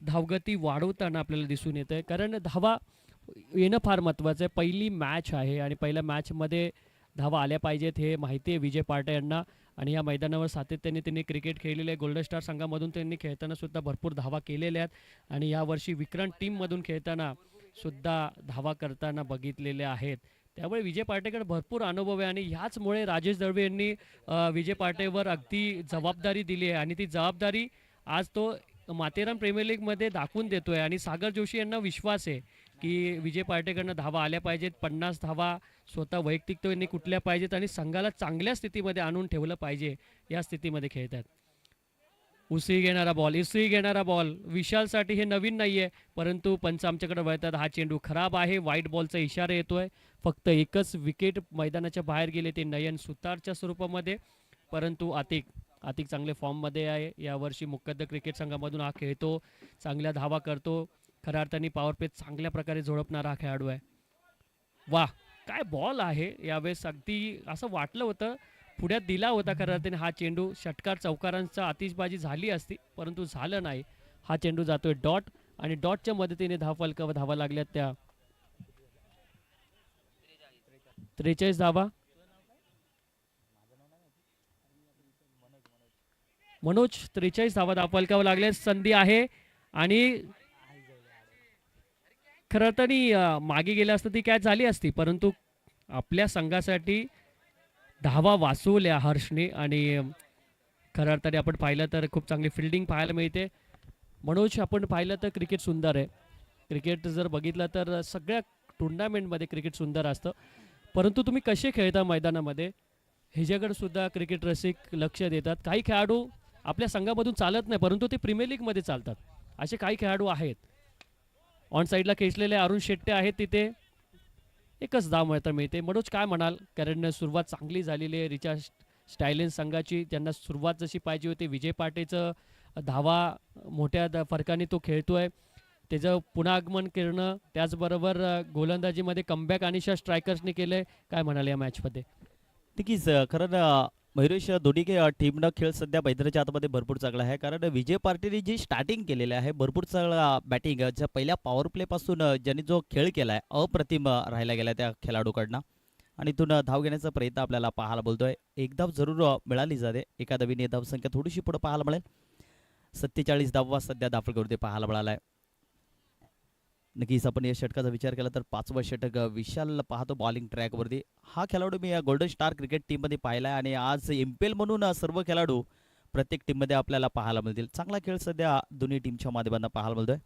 धावगती वाढवताना आपल्याला दिसून येतं आहे कारण धावा येणं फार महत्त्वाचं आहे. पहिली मॅच आहे आणि पहिल्या मॅचमध्ये धावा आल्या पाहिजेत हे माहिती आहे विजय पाटे यांना आणि या मैदानावर सातत्याने त्यांनी क्रिकेट खेळलेले आहे. गोल्डन स्टार संघामधून त्यांनी खेळताना सुद्धा भरपूर धावा केलेल्या आहेत आणि यावर्षी विक्रांत टीममधून खेळताना सुद्धा धावा करताना बघितलेल्या आहेत. त्यामुळे विजय पाटेकडे भरपूर अनुभव आहे आणि ह्याचमुळे राजेश दळवे यांनी विजय पाटेवर अगदी जबाबदारी दिली आहे आणि ती जबाबदारी आज तो माथेरान प्रीमियर लीगमध्ये दाखवून देतोय आणि सागर जोशी यांना विश्वास आहे की विजय पाटेकडनं धावा आल्या पाहिजेत. 50 धावा स्वतः वैयक्तिक तो यांनी कुठल्या पाहिजेत आणि संघाला चांगल्या स्थितीमध्ये आणून ठेवलं पाहिजे या स्थितीमध्ये खेळतात. उसळी घेणारा बॉल विशालसाठी हे नवीन नाही आहे परंतु पंच आमच्याकडे वळतात. हा चेंडू खराब आहे. व्हाईट बॉलचा इशारा येतोय. फक्त एकच विकेट मैदानाच्या बाहेर गेले ते नयन सुतारच्या स्वरूपामध्ये परंतु आतिक चांगले फॉर्ममध्ये आहे. यावर्षी मुक्काद्द क्रिकेट संघामधून हा खेळतो. चांगल्या धावा करतो. खऱ्या अर्थाने पॉवर प्ले चांगल्या प्रकारे झोडपणारा हा खेळाडू आहे. वा काय बॉल आहे यावेळेस. अगदी असं वाटलं होतं पुढ्यात दिला होता खऱ्या अर्थाने हा चेंडू. षटकार चौकारांचा आतिषबाजी झाली असती परंतु झालं नाही. हा चेंडू जातोय डॉट आणि डॉटच्या मदतीने धावफलकावर धावा लागल्यात त्या 43 धावा. मनोज 43 धावा धावफलकावर लागल्या. संधी आहे आणि खरं तर मागे गेल्या असतं ती कॅच झाली असती परंतु आपल्या संघासाठी धावा वाचवल्या हर्षने आणि खऱ्या अर्थाने आपण पाहिलं तर खूप चांगली फिल्डिंग पाहायला मिळते. मनोज आपण पाहिलं तर क्रिकेट सुंदर आहे. क्रिकेट जर बघितलं तर सगळ्या टुर्नामेंटमध्ये क्रिकेट सुंदर असतं परंतु तुम्ही कसे खेळता मैदानामध्ये ह्याच्याकडे सुद्धा क्रिकेट रसिक लक्ष देतात. काही खेळाडू आपल्या संघामधून चालत नाही परंतु ते प्रीमियर लीगमध्ये चालतात. असे काही खेळाडू आहेत. ऑन साईडला खेचलेले अरुण शेट्टे आहेत तिथे. एकच धाव मिळते. मनोज काय म्हणाल कारण सुरुवात चांगली झालेली आहे रिचा स्टायलेन्स संघाची. त्यांना सुरुवात जशी पाहिजे होती. विजय पाटेचं धावा मोठ्या फरकाने तो खेळतोय. त्याचं पुन्हा आगमन करणं त्याचबरोबर गोलंदाजीमध्ये कमबॅक अनिशा स्ट्रायकर्सने केलंय. काय म्हणाल या मॅचमध्ये? नक्कीच खरं मयुरेश दोन्ही टीमनं खेळ सध्या मैदानाच्या आतमध्ये भरपूर चांगला आहे कारण विजय पाटीलने जी स्टार्टिंग केलेली आहे भरपूर चांगला बॅटिंग ज्या पहिल्या पॉवर प्लेपासून ज्यांनी जो खेळ केला आहे अप्रतिम राहिला गेला त्या खेळाडूकडनं आणि इथून धाव घेण्याचा प्रयत्न आपल्याला पाहायला बोलतोय. एक धाव जरूर मिळाली जाते. एका धावीने धावसंख्या थोडीशी पुढे पाहायला मिळेल. 47 धावा सध्या दाखल पाहायला मिळाला आहे. नक्कीच आपण या षटकाचा विचार केला तर 5वं षटक विशाल पाहतो बॉलिंग ट्रॅकवरती. हा खेळाडू मी गोल्डन स्टार क्रिकेट टीममध्ये पाहिला आहे आणि आज एमपीएल म्हणून सर्व खेळाडू प्रत्येक टीममध्ये आपल्याला पाहायला मिळतील. चांगला खेळ सध्या दोन्ही टीमच्या माध्यमातून पाहायला मिळतोय.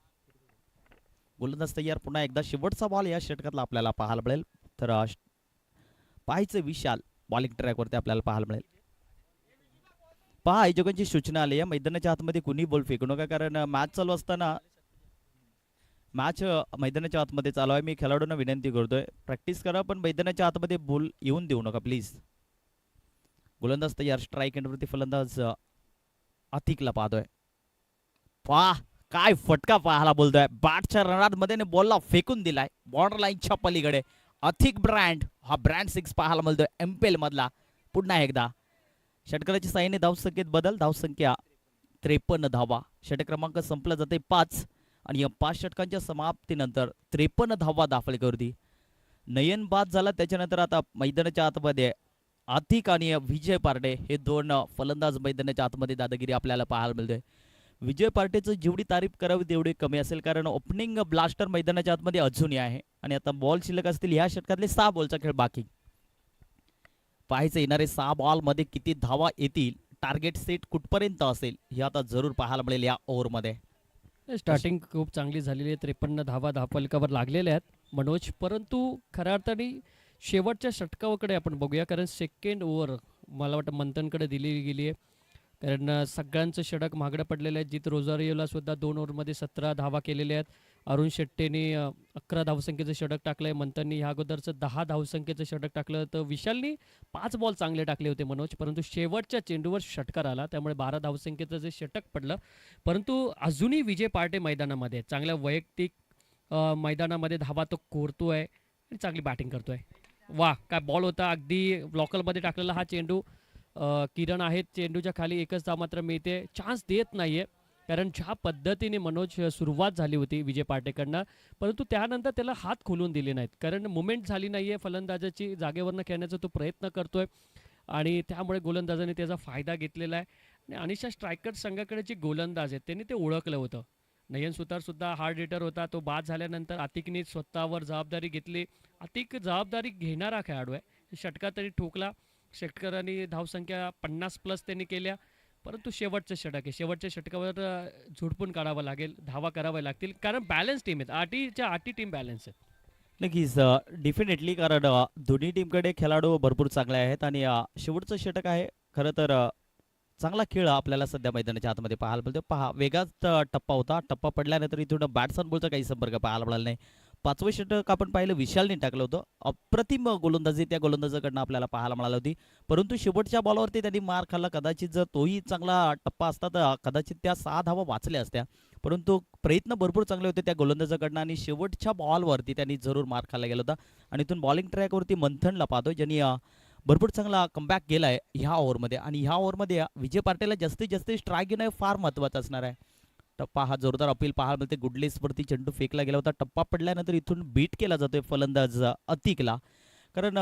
गोलंदाज तयार. पुन्हा एकदा शेवटचा बॉल या षटकातला आपल्याला पाहायला मिळेल. तर पाहायचं विशाल बॉलिंग ट्रॅकवरती आपल्याला पाहायला मिळेल. पहा आयोजकांची सूचना आली आहे, मैदानाच्या आतमध्ये कुणी बॉल फेकू नका, कारण मॅच चालू असताना मॅच मैदानाच्या आतमध्ये चालू आहे. मी खेळाडूंना विनंती करतोय, प्रॅक्टिस करा पण मैदानाच्या आतमध्ये बॉल येऊन देऊ नका प्लीज. गोलंदाज तयार. स्ट्राईक एंडवरती फलंदाज अतिकला पाहतोय. पहा काय फटका पाहायला बोलतोय. बॅटच्या रनात मध्ये बॉलला फेकून दिलाय बॉर्डर लाईनच्या पलीकडे. अथिक ब्रँड हा ब्रँड 6 पाहायला मिळतोय एमपीएल मधला. पुन्हा एकदा षटकाराची साहाय्याने धावसंख्येत बदल. धावसंख्या 53 धावा. षटक क्रमांक संपला जाते 5 आणि या 5 षटकांच्या समाप्तीनंतर 53 धावा दाखल. नयन बाद झाला. त्याच्यानंतर आता मैदानाच्या आतमध्ये आतिक आणि विजय पार्टे हे दोन फलंदाज मैदानाच्या आतमध्ये दादागिरी आपल्याला पाहायला मिळते. विजय पार्टेचं जेवढी तारीफ करावी तेवढी कमी असेल, कारण ओपनिंग ब्लास्टर मैदानाच्या आतमध्ये अजूनही आहे आणि आता बॉल शिल्लक असतील ह्या षटकातले 6 बॉलचा खेळ बाकी. पाहायचं येणारे 6 बॉल मध्ये किती धावा येतील, टार्गेट सेट कुठपर्यंत असेल हे आता जरूर पाहायला मिळेल या ओव्हरमध्ये. स्टार्टिंग खूप चांगली झालेली आहे. 53 धावा धावफलकावर लागलेल्या आहेत मनोज, परंतु खऱ्या अर्थाने शेवटच्या षटकाकडे आपण बघूया, कारण सेकंड ओव्हर मला वाटतं मंथनकडे दिली गेली आहे. कारण सगळ्यांचं षटक महागडं पडलेलं आहे. जित रोझारियोला सुद्धा 2 ओव्हरमध्ये 17 धावा केलेल्या आहेत. अरुण शेट्टीने 11 धावसंख्येचं षटक टाकलं आहे. मंथननी ह्या अगोदरचं 10 धावसंख्येचं षटक टाकलं. तर विशालनी 5 बॉल चांगले टाकले होते मनोज, परंतु शेवटच्या चेंडूवर षटकार आला, त्यामुळे 12 धावसंख्येचं जे षटक पडलं. परंतु अजूनही विजय पार्टे मैदानामध्ये चांगल्या वैयक्तिक मैदानामध्ये धावा तो कोरतोय आणि चांगली बॅटिंग करतोय. वा काय बॉल होता, अगदी ब्लॉकरमध्ये टाकलेला हा चेंडू. किरण आहेत चेंडूच्या खाली, एकच धाव मात्र मिळते. चान्स देत नाहीये, कारण ज्या पद्धतीने मनोज सुरुवात झाली होती विजय पार्टेकडनं, परंतु त्यानंतर त्याला हात खोलून दिले नाहीत, कारण मुवमेंट झाली नाहीये फलंदाजाची. जागेवरनं खेळण्याचा तो प्रयत्न करतोय आणि त्यामुळे गोलंदाजाने त्याचा फायदा घेतलेला आहे. आणि अनिशा स्ट्रायकर संघाकडे जे गोलंदाज आहेत त्यांनी ते ओळखलं होतं. नयन सुतार सुद्धा हार्ड हिटर होता, तो बाद झाल्यानंतर आतिकने स्वतःवर जबाबदारी घेतली. आतिक जबाबदारी घेणारा खेळाडू आहे. षटकार तरी ठोकला, षटकारांनी धावसंख्या 50+ त्यांनी केल्या, परंतु शेवटचं षटक आहे. शेवटच्या षटकावर झुडपून काढावं लागेल, धावा कराव्या लागतील, कारण बॅलन्स टीम आहेत. 8च्या 8 टीम बॅलन्स आहे. नक्कीच डेफिनेटली, कारण दोन्ही टीमकडे खेळाडू भरपूर चांगले आहेत आणि शेवटचं षटक आहे. खरं तर चांगला खेळ आपल्याला सध्या मैदानाच्या आतमध्ये पाहायला मिळतो. पहा वेगाच टप्पा होता. टप्पा पडल्यानंतर इथून बॅट्समन बॉलचा काही संपर्क पाहायला मिळाला नाही. 5वं षटक आपण पाहिलं विशालने टाकलं होतं. अप्रतिम गोलंदाजी त्या गोलंदाजाकडनं आपल्याला पाहायला मिळाली होती, परंतु शेवटच्या बॉलवरती त्यांनी मार खाल्ला. कदाचित जर तोही चांगला टप्पा असता तर कदाचित त्या 6 धावा वाचल्या असत्या, परंतु प्रयत्न भरपूर चांगले होते त्या गोलंदाजाकडनं आणि शेवटच्या बॉलवरती त्यांनी जरूर मार खाल्ला गेला होता. आणि इथून बॉलिंग ट्रॅकवरती मंथनला पाहतोय, ज्यांनी भरपूर चांगला कमबॅक केला आहे ह्या ओव्हरमध्ये. आणि ह्या ओव्हरमध्ये विजय पार्टेला जास्तीत जास्त स्ट्राईक घेणं फार महत्त्वाचं असणार आहे. टप्पा हा जोरदार अपील पाहायला मिळते. गुडलेसवरती चेंडू फेकला गेला होता. टप्पा पडल्यानंतर इथून बीट केला जातोय फलंदाज अतिकला, कारण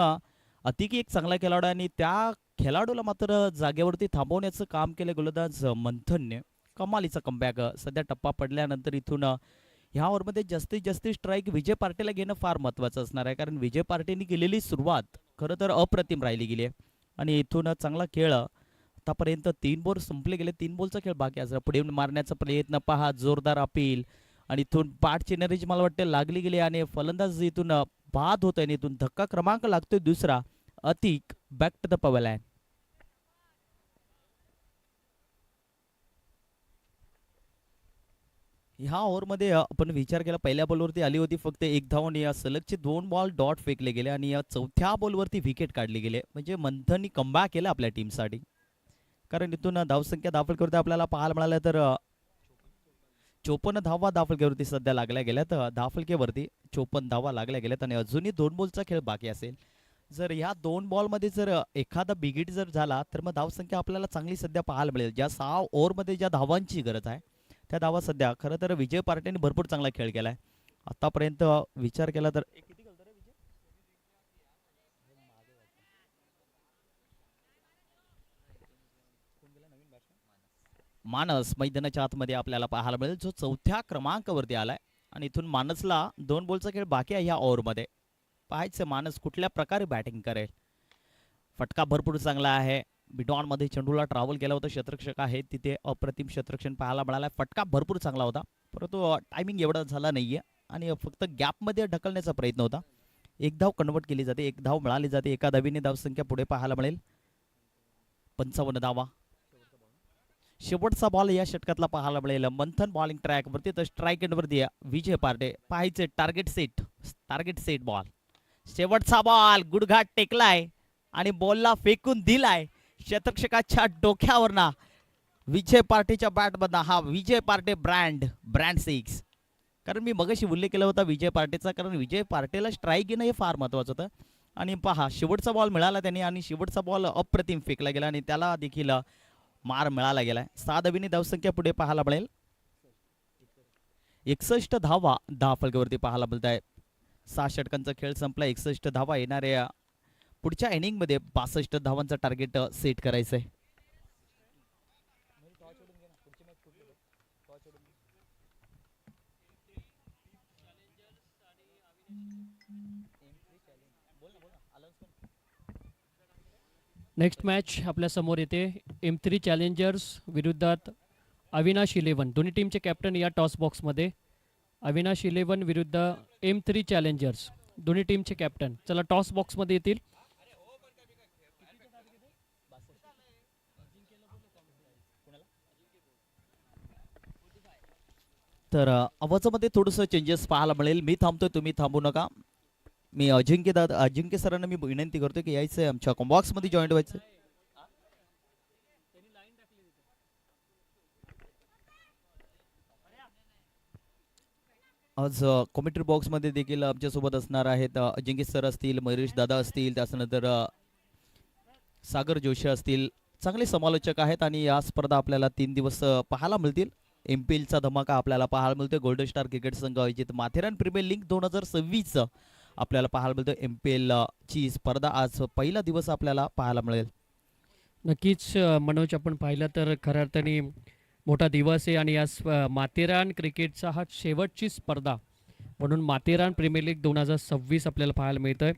अतिक एक चांगला खेळाडू आहे आणि त्या खेळाडूला मात्र जागेवरती थांबवण्याचं काम केलं गोलंदाज मंथनने. कमालीचा कमबॅक. सध्या टप्पा पडल्यानंतर इथून ह्या ओव्हरमध्ये जास्तीत जास्त स्ट्राईक विजय पार्टेला घेणं फार महत्त्वाचं असणार आहे, कारण विजय पार्टेने केलेली सुरुवात खरं तर अप्रतिम राहिली गेली आहे. आणि इथून चांगला खेळ आतापर्यंत 3 बॉल संपले गेले. 3 बॉलचा खेळ बाकी असला. पुढे मारण्याचा प्रयत्न पहा, जोरदार अपील आणि इथून पाठची एनर्जी मला वाटते लागली गेली आणि फलंदाज इथून बाद होत आहे. इथून धक्का क्रमांक लागतोय दुसरा. अतिक back to the power line. ह्या ओव्हरमध्ये आपण विचार केला, पहिल्या बॉलवरती आली होती फक्त 1 धाव आणि या सलगचे 2 बॉल डॉट फेकले गेले आणि या 4थ्या बॉलवरती विकेट काढली गेले. म्हणजे मंथननी कमबॅक केला आपल्या टीमसाठी, कारण इथून धावसंख्या दाखल आपल्याला पाहायला मिळालं तर 54 धावा दाफलकेवरती सध्या लागल्या गेल्यात. दाफलकेवरती 54 धावा लागल्या गेल्यात आणि अजूनही 2 बॉलचा खेळ बाकी असेल. जर ह्या 2 बॉलमध्ये जर एखादा बिगिट जर झाला तर मग धावसंख्या आपल्याला चांगली सध्या पाहायला मिळेल. ज्या 6 ओव्हरमध्ये ज्या धावांची गरज आहे त्या धावा सध्या खरं तर विजय पार्टेने भरपूर चांगला खेळ केलाय आतापर्यंत. विचार केला तर मानस मैदानाच्या आतमध्ये आपल्याला पाहायला मिळेल, जो 4थ्या क्रमांकावरती आलाय. आणि इथून मानसला 2 बॉलचा खेळ बाकी आहे ह्या ओव्हरमध्ये. पाहायचं मानस कुठल्या प्रकारे बॅटिंग करेल. फटका भरपूर चांगला आहे. बिडॉनमध्ये चेंडूला ट्रॅव्हल केला होता. क्षेत्ररक्षक आहे तिथे, अप्रतिम क्षेत्ररक्षण पाहायला मिळाला. फटका भरपूर चांगला होता, परंतु टायमिंग एवढा झाला नाहीये. आणि फक्त गॅपमध्ये ढकलण्याचा प्रयत्न होता. एक धाव कन्वर्ट केली जाते, एक धाव मिळाली जाते, एका धावीने धावसंख्या पुढे पाहायला मिळेल 55 धावा. शेवटचा बॉल या षटकातला पाहायला मिळेल मंथन बॉलिंग ट्रॅक वरती. तर स्ट्राईक एंडवरती विजय पार्टे पाहायचे टार्गेट सेट बॉल. शेवटचा बॉल गुडघाट टेकलाय आणि बॉलला फेकून दिलाय शतक्षकाच्या डोक्यावरना. विजय पार्टेच्या बॅटमधला हा विजय पार्टे ब्रँड 6. कारण मी मगाशी उल्लेख केला होता विजय पार्टेचा, कारण विजय पार्टेला स्ट्राईक घेणं हे फार महत्वाचं होतं. आणि पहा शेवटचा बॉल मिळाला त्यांनी आणि शेवटचा बॉल अप्रतिम फेकला गेला आणि त्याला देखील मार मिळाला गेलाय. 6 धावीने धावसंख्या पुढे पाहायला मिळेल 61 धावा 10 फलकावरती पाहायला मिळत आहे. 6 षटकांचा खेळ संपला. 61 धावा येणाऱ्या पुढच्या इनिंगमध्ये 62 धावांचा टार्गेट सेट करायचं आहे. नेक्स्ट मॅच आपल्या समोर येते M3 चॅलेंजर्स विरुद्धात अविनाश 11. दोन्ही टीमचे कॅप्टन या टॉस बॉक्समध्ये. अविनाश 11 विरुद्ध M3 चॅलेंजर्स दोन्ही टीमचे कॅप्टन. चला टॉस बॉक्समध्ये येतील. तर आवाजामध्ये थोडंसं चेंजेस पाहायला मिळेल. मी थांबतोय, तुम्ही थांबू नका. मी अजिंक्य सरांना मी विनंती करतोय की यायचं आमच्या कॉम्बॉक्स मध्ये जॉईन व्हायचं. आज कॉमेंट्री बॉक्स मध्ये देखील आमच्यासोबत असणार आहेत अजिंक्य सर असतील, मयुरेश दादा असतील, त्यानंतर सागर जोशी असतील. चांगले समालोचक आहेत आणि या स्पर्धा आपल्याला 3 दिवस पाहायला मिळतील. MPLचा धमाका आपल्याला पाहायला मिळतोय. गोल्डन स्टार क्रिकेट संघ आयोजित माथेरान प्रीमियर लीग 2026 आपल्याला पाहायला मिळतोय. MPL ची स्पर्धा आज पहिला दिवस आपल्याला पाहायला मिळेल. नक्कीच मनोज, आपण पाहिलं तर खऱ्या अर्थाने मोठा दिवस आहे आणि या माथेरान क्रिकेटचा हा शेवटची स्पर्धा म्हणून माथेरान प्रीमियर लीग 2026 आपल्याला पाहायला मिळतं आहे.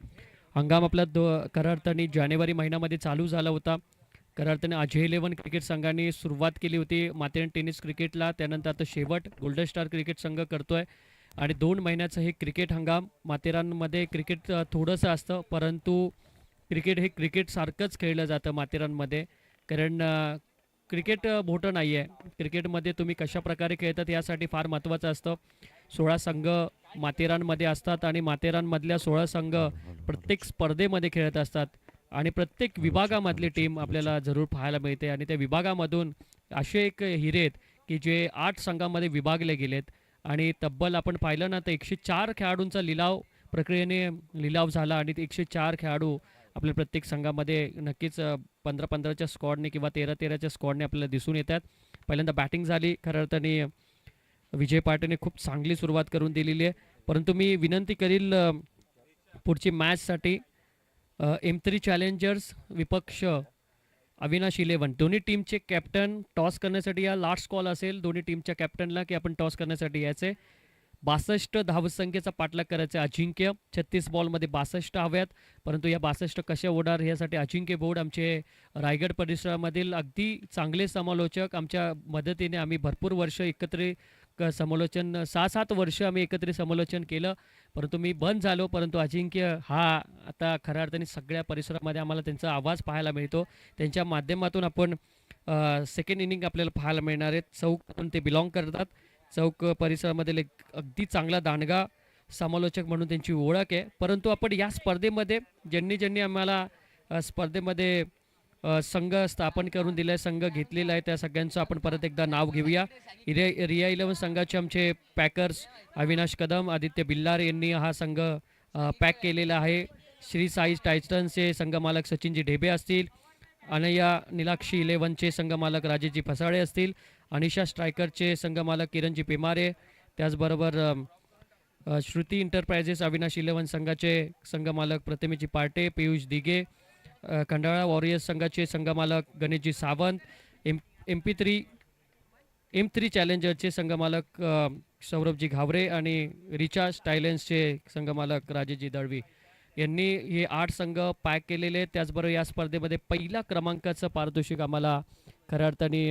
हंगाम आपला खऱ्या अर्थाने जानेवारी महिन्यामध्ये चालू झाला होता. खऱ्या अर्थाने अजय 11 क्रिकेट संघाने सुरुवात केली होती माथेरान टेनिस क्रिकेटला. त्यानंतर आता शेवट गोल्डन स्टार क्रिकेट संघ करतोय आणि 2 महिन्याचं हे क्रिकेट हंगाम. माथेरानमध्ये क्रिकेट थोडंसं असतं, परंतु क्रिकेट हे क्रिकेट सारखंच खेळलं जातं माथेरानमध्ये. कारण क्रिकेट मोठं नाही आहे. क्रिकेटमध्ये तुम्ही कशा प्रकारे खेळतात यासाठी फार महत्त्वाचं असतं. 16 संघ माथेरानमध्ये असतात आणि माथेरानमधल्या 16 संघ प्रत्येक स्पर्धेमध्ये खेळत असतात आणि प्रत्येक विभागामधली टीम आपल्याला जरूर पाहायला मिळते. आणि त्या विभागामधून असे एक हिरे आहेत की जे 8 संघामध्ये विभागले गेलेत आणि तब्बल आपण पाहिलं ना तर 104 खेळाडूंचा प्रक्रियेने लिलाव झाला आणि 104 खेळाडू आपल्या प्रत्येक संघामध्ये नक्कीच 15-15च्या स्क्वॉडने किंवा 13-13च्या स्क्वॉडने आपल्याला दिसून येतात. पहिल्यांदा बॅटिंग झाली. खऱ्या अर्थाने विजय पाटेने खूप चांगली सुरुवात करून दिलेली आहे. परंतु मी विनंती करील पुढची मॅचसाठी M3 चॅलेंजर्स विपक्ष अविनाश 11 दोन्ही टीमचे कॅप्टन टॉस करण्यासाठी या लास्ट कॉल असेल दोन्ही टीमच्या कॅप्टनला की आपण टॉस करण्यासाठी यायचे. 62 धावसंख्येचा पाठलाग करायचा अजिंक्य. 36 बॉलमध्ये 62 हव्यात, परंतु या 62 कशा होणार यासाठी अजिंक्य बोर्ड आमचे रायगड परिसरामधील अगदी चांगले समालोचक आमच्या मदतीने आम्ही भरपूर वर्ष एकत्रित समालोचन 6-7 वर्ष आम्ही एकत्रित समालोचन केलं, परंतु मी बंद झालो. परंतु अजिंक्य हा आता खऱ्या अर्थाने सगळ्या परिसरामध्ये आम्हाला त्यांचा आवाज पाहायला मिळतो. त्यांच्या माध्यमातून आपण सेकंड इनिंग आपल्याला पाहायला मिळणार आहेत. चौक ते बिलॉंग करतात. चौक परिसरामधील एक अगदी चांगला दांडगा समालोचक म्हणून त्यांची ओळख आहे. परंतु आपण या स्पर्धेमध्ये ज्यांनी आम्हाला स्पर्धेमध्ये संघ स्थापन करून दिला आहे, संघ घेतलेला आहे, त्या सगळ्यांचं आपण परत एकदा नाव घेऊया. रिया 11 संघाचे आमचे पॅकर्स अविनाश कदम, आदित्य बिल्लारे यांनी हा संघ पॅक केलेला आहे. श्री साई टायटन्सचे संघ मालक सचिनजी ढेबे असतील, अनया निलाक्षी 11चे संघ मालक राजेशजी फसाळे असतील, अनिशा स्ट्रायकरचे संघ मालक किरणजी पेमारे, त्याचबरोबर श्रुती एंटरप्राइजेस अविनाश 11 संघाचे संघ मालक प्रतिमेजी पार्टे, पियुष दिघे, खंडाळा वॉरियर्स संघाचे संघ मालक गणेशजी सावंत, M3 चॅलेंजरचे संघ मालक सौरभजी घावरे आणि रिचा स्टायलेन्सचे संघ मालक राजेशजी दळवी यांनी हे 8 संघ पॅक केलेले. त्याचबरोबर या स्पर्धेमध्ये पहिला क्रमांकाचं पारितोषिक आम्हाला खऱ्या अर्थाने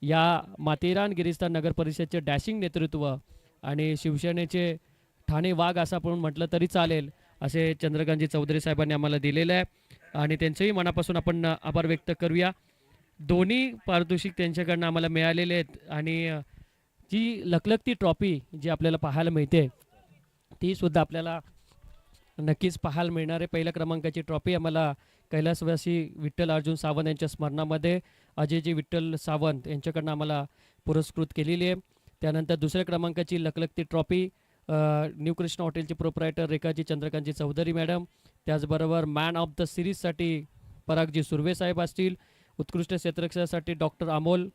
या माथेरान गिरिस्थान नगर परिषदचे डॅशिंग नेतृत्व आणि शिवसेनेचे ठाणे वाघ असं आपण म्हटलं तरी चालेल असे चंद्रकांतजी चौधरी साहेबांनी आम्हाला दिलेले आहे आणि त्यांचंही मनापासून आपण आभार व्यक्त करूया. दोन्ही पारितोषिक त्यांच्याकडनं आम्हाला मिळालेले आहेत आणि जी लखलखती ट्रॉफी जी आपल्याला पाहायला मिळते ती सुद्धा आपल्याला नक्कीच पाहायला मिळणार आहे. पहिल्या क्रमांकाची ट्रॉफी आम्हाला कैलासवासी विठ्ठल अर्जुन सावंत यांच्या स्मरणामध्ये अजयजी विठ्ठल सावंत यांच्याकडनं आम्हाला पुरस्कृत केलेली आहे. त्यानंतर दुसऱ्या क्रमांकाची लखलखती ट्रॉफी न्यू कृष्ण हॉटेलचे प्रोप्रायटर रेखाजी चंद्रकांतजी चौधरी मॅडम, त्याचबरोबर मॅन ऑफ द सिरीजसाठी परागजी सुर्वे साहेब असतील, उत्कृष्ट क्षेत्ररक्षकासाठी डॉक्टर अमोल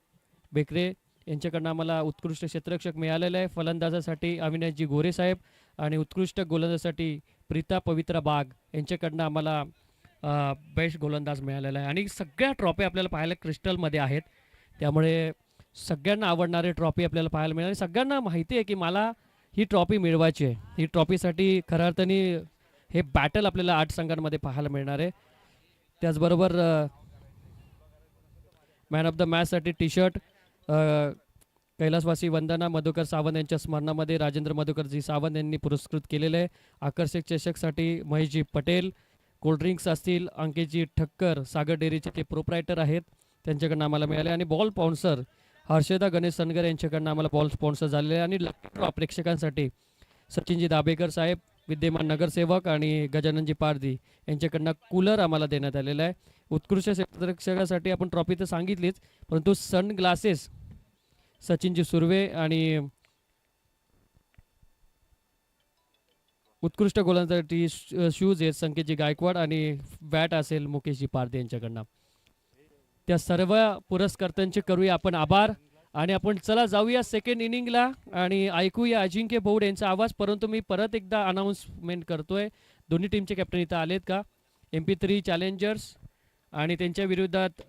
बेकरे यांच्याकडनं आम्हाला उत्कृष्ट क्षेत्ररक्षक मिळालेलं आहे. फलंदाजासाठी अविनाशजी गोरे साहेब आणि उत्कृष्ट गोलंदाजासाठी प्रीता पवित्रा बाग यांच्याकडनं आम्हाला बेस्ट गोलंदाज मिळालेला आहे. आणि सगळ्या ट्रॉफी आपल्याला पाहायला क्रिस्टलमध्ये आहेत, त्यामुळे सगळ्यांना आवडणारे ट्रॉफी आपल्याला पाहायला मिळाली. सगळ्यांना माहिती आहे की मला ही ट्रॉफी मिळवायची आहे. ही ट्रॉफीसाठी खऱ्या अर्थाने हे बॅटल आपल्याला 8 संघांमध्ये पाहायला मिळणार आहे. त्याचबरोबर मॅन ऑफ द मॅचसाठी टी शर्ट कैलासवासी वंदना मधुकर सावंत यांच्या स्मरणामध्ये राजेंद्र मधुकरजी सावंत यांनी पुरस्कृत केलेले आहे. आकर्षक चषकसाठी महेशजी पटेल, कोल्ड्रिंक्स असतील अंकितजी ठक्कर सागर डेअरीचे ते प्रोप्रायटर आहेत त्यांच्याकडनं आम्हाला मिळाले. आणि बॉल स्पॉन्सर हर्षदा गणेश सनगर यांच्याकडनं आम्हाला बॉल स्पॉन्सर झालेले आहे. आणि लकी ड्रॉ प्रेक्षकांसाठी सचिनजी दाभेकर साहेब विद्यमान नगरसेवक आणि गजाननजी पारधी यांच्याकडनं कूलर आम्हाला देण्यात आलेला आहे. उत्कृष्ट क्षेत्ररक्षकासाठी आपण ट्रॉफी तर सांगितलीच, परंतु सन ग्लासेस सचिनजी सुर्वे आणि उत्कृष्ट गोलंदाजासाठी शूज आहेत संकेतजी गायकवाड आणि बॅट असेल मुकेशजी पारदे यांच्याकडनं. त्या सर्व पुरस्कर्त्यांचे करूया आपण आभार आणि आपण चला जाऊया सेकंड इनिंगला आणि ऐकूया अजिंक्य बोर्ड यांचा आवाज. परंतु मी परत एकदा अनाऊन्समेंट करतोय, दोन्ही टीमचे कॅप्टन इथं आलेत का? MP3 चॅलेंजर्स आणि त्यांच्या विरोधात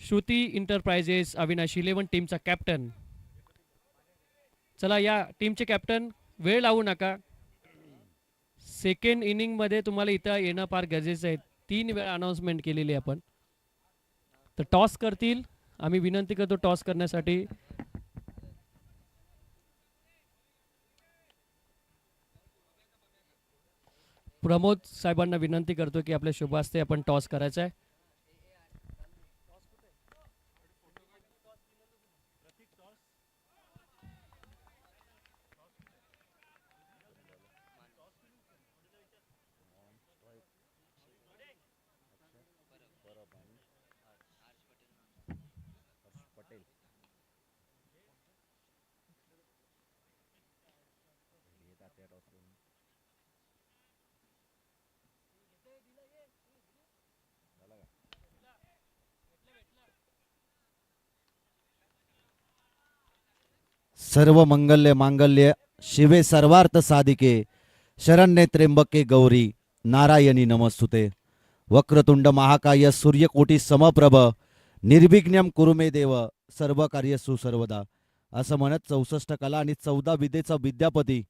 श्रुती इंटरप्राइजेस अविनाश 11 टीमचा कॅप्टन. चला या टीमचे कॅप्टन, वेळ लावू नका. सेकंड इनिंगमध्ये तुम्हाला इथं येणं फार गरजेचं आहे. 3 वेळा अनाऊन्समेंट केलेली आहे आपण. तर टॉस करतील, आम्ही विनंती करतो टॉस करण्यासाठी. प्रमोद साहेबांना विनंती करतो की आपल्या शुभ हस्ते आपण टॉस करायचा आहे. सर्व मंगल्य मांगल्य शिवे सर्वार्थ साधिके शरण्ये त्र्यंबके गौरी नारायणी नमस्तुते. वक्रतुंड महाकाय सूर्यकोटी समप्रभ निर्विघ्नम कुरु मे देव सर्व कार्य सुसर्वदा. असं म्हणत 64 कला आणि 14 विद्येचा विद्यापती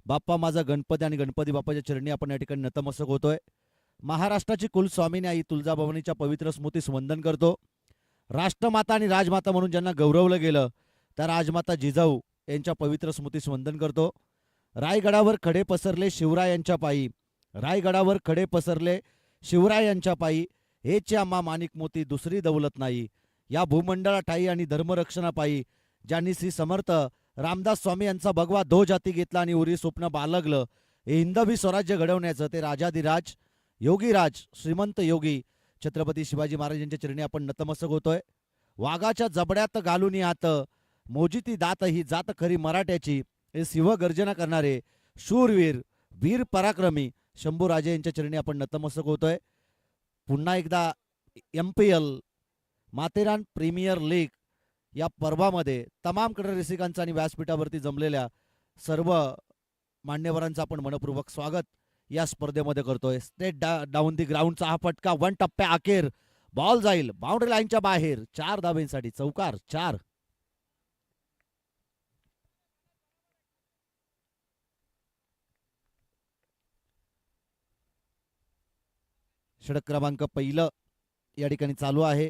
बाप्पा माझा गणपती आणि गणपती बाप्पाच्या चरणी आपण या ठिकाणी नतमस्तक होतोय. महाराष्ट्राची कुलस्वामिनी आई तुळजाभवानीच्या पवित्र स्मृतीस वंदन करतो. राष्ट्रमाता आणि राजमाता म्हणून ज्यांना गौरवलं गेलं त्या राजमाता जिजाऊ यांच्या पवित्र स्मृतीस वंदन करतो. रायगडावर खडे पसरले शिवरायांच्या पायी, रायगडावर खडे पसरले शिवरायांच्या पायी, हेचे आम्हा माणिक मोती दुसरी दौलत नाही. या भूमंडळा ठाई आणि धर्मरक्षणापायी ज्यांनी श्री समर्थ रामदास स्वामी यांचा भगवा ध्वज हाती घेतला आणि उरी स्वप्न बाळगलं, हे हिंदवी स्वराज्य घडवण्याचं ते राजाधिराज योगीराज श्रीमंत योगी छत्रपती शिवाजी महाराज यांच्या चरणी आपण नतमस्तक होतोय. वाघाच्या जबड्यात घालून हात मोजिती दात ही जात खरी मराठ्याची, हे शिवगर्जना करणारे शूरवीर वीर पराक्रमी शंभूराजे यांच्या चरणी आपण नतमस्तक होतोय. पुन्हा एकदा MPL माथेरान प्रीमियर लीग या पर्वामध्ये तमाम क्रीडा रसिकांचा आणि व्यासपीठावरती जमलेल्या सर्व मान्यवरांचं आपण मनपूर्वक स्वागत या स्पर्धेमध्ये करतोय. स्टेट डाऊन दी ग्राउंडचा हा फटका 1 टप्प्या अखेर बॉल जाईल बाउंड्री लाईनच्या बाहेर. 4 धाब्यांसाठी चौकार 4. षटक क्रमांक पहिलं या ठिकाणी चालू आहे.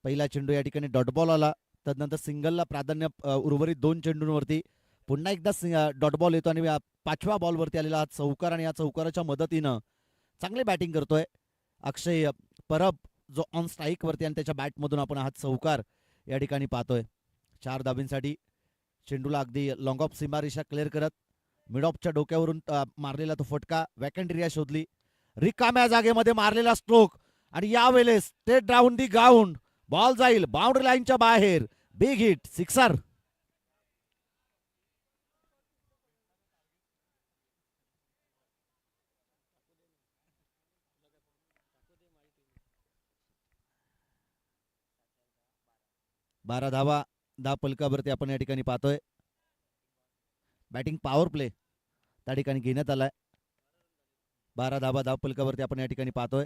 पहिला चेंडू या ठिकाणी डॉट बॉल आला, तदनंतर सिंगलला प्राधान्य उर्वरित 2 चेंडूंवरती पुन्हा एकदा डॉट बॉल येतो आणि 5व्या बॉलवरती आलेला हा चौकार आणि या चौकाराच्या मदतीनं चांगली बॅटिंग करतोय अक्षय परब जो ऑन स्ट्राईकवरती आणि त्याच्या बॅटमधून आपण हा चौकार या ठिकाणी पाहतोय. 4 धाबींसाठी चेंडूला अगदी लॉंग ऑफ सीमारेषा क्लिअर करत मिड ऑफच्या डोक्यावरून मारलेला तो फटका वॅकंट एरिया शोधली रिकाम्या जागेमध्ये मारलेला स्ट्रोक आणि यावेळेस straight down the ground ball जाईल बाउंड्री लाईनच्या बाहेर बिग हिट सिक्सर. बारा धावा 10 पलकावरती आपण या ठिकाणी पाहतोय. बॅटिंग पॉवर प्ले त्या ठिकाणी घेण्यात आलाय. 12 धावा 10 पलकावरती आपण या ठिकाणी पाहतोय.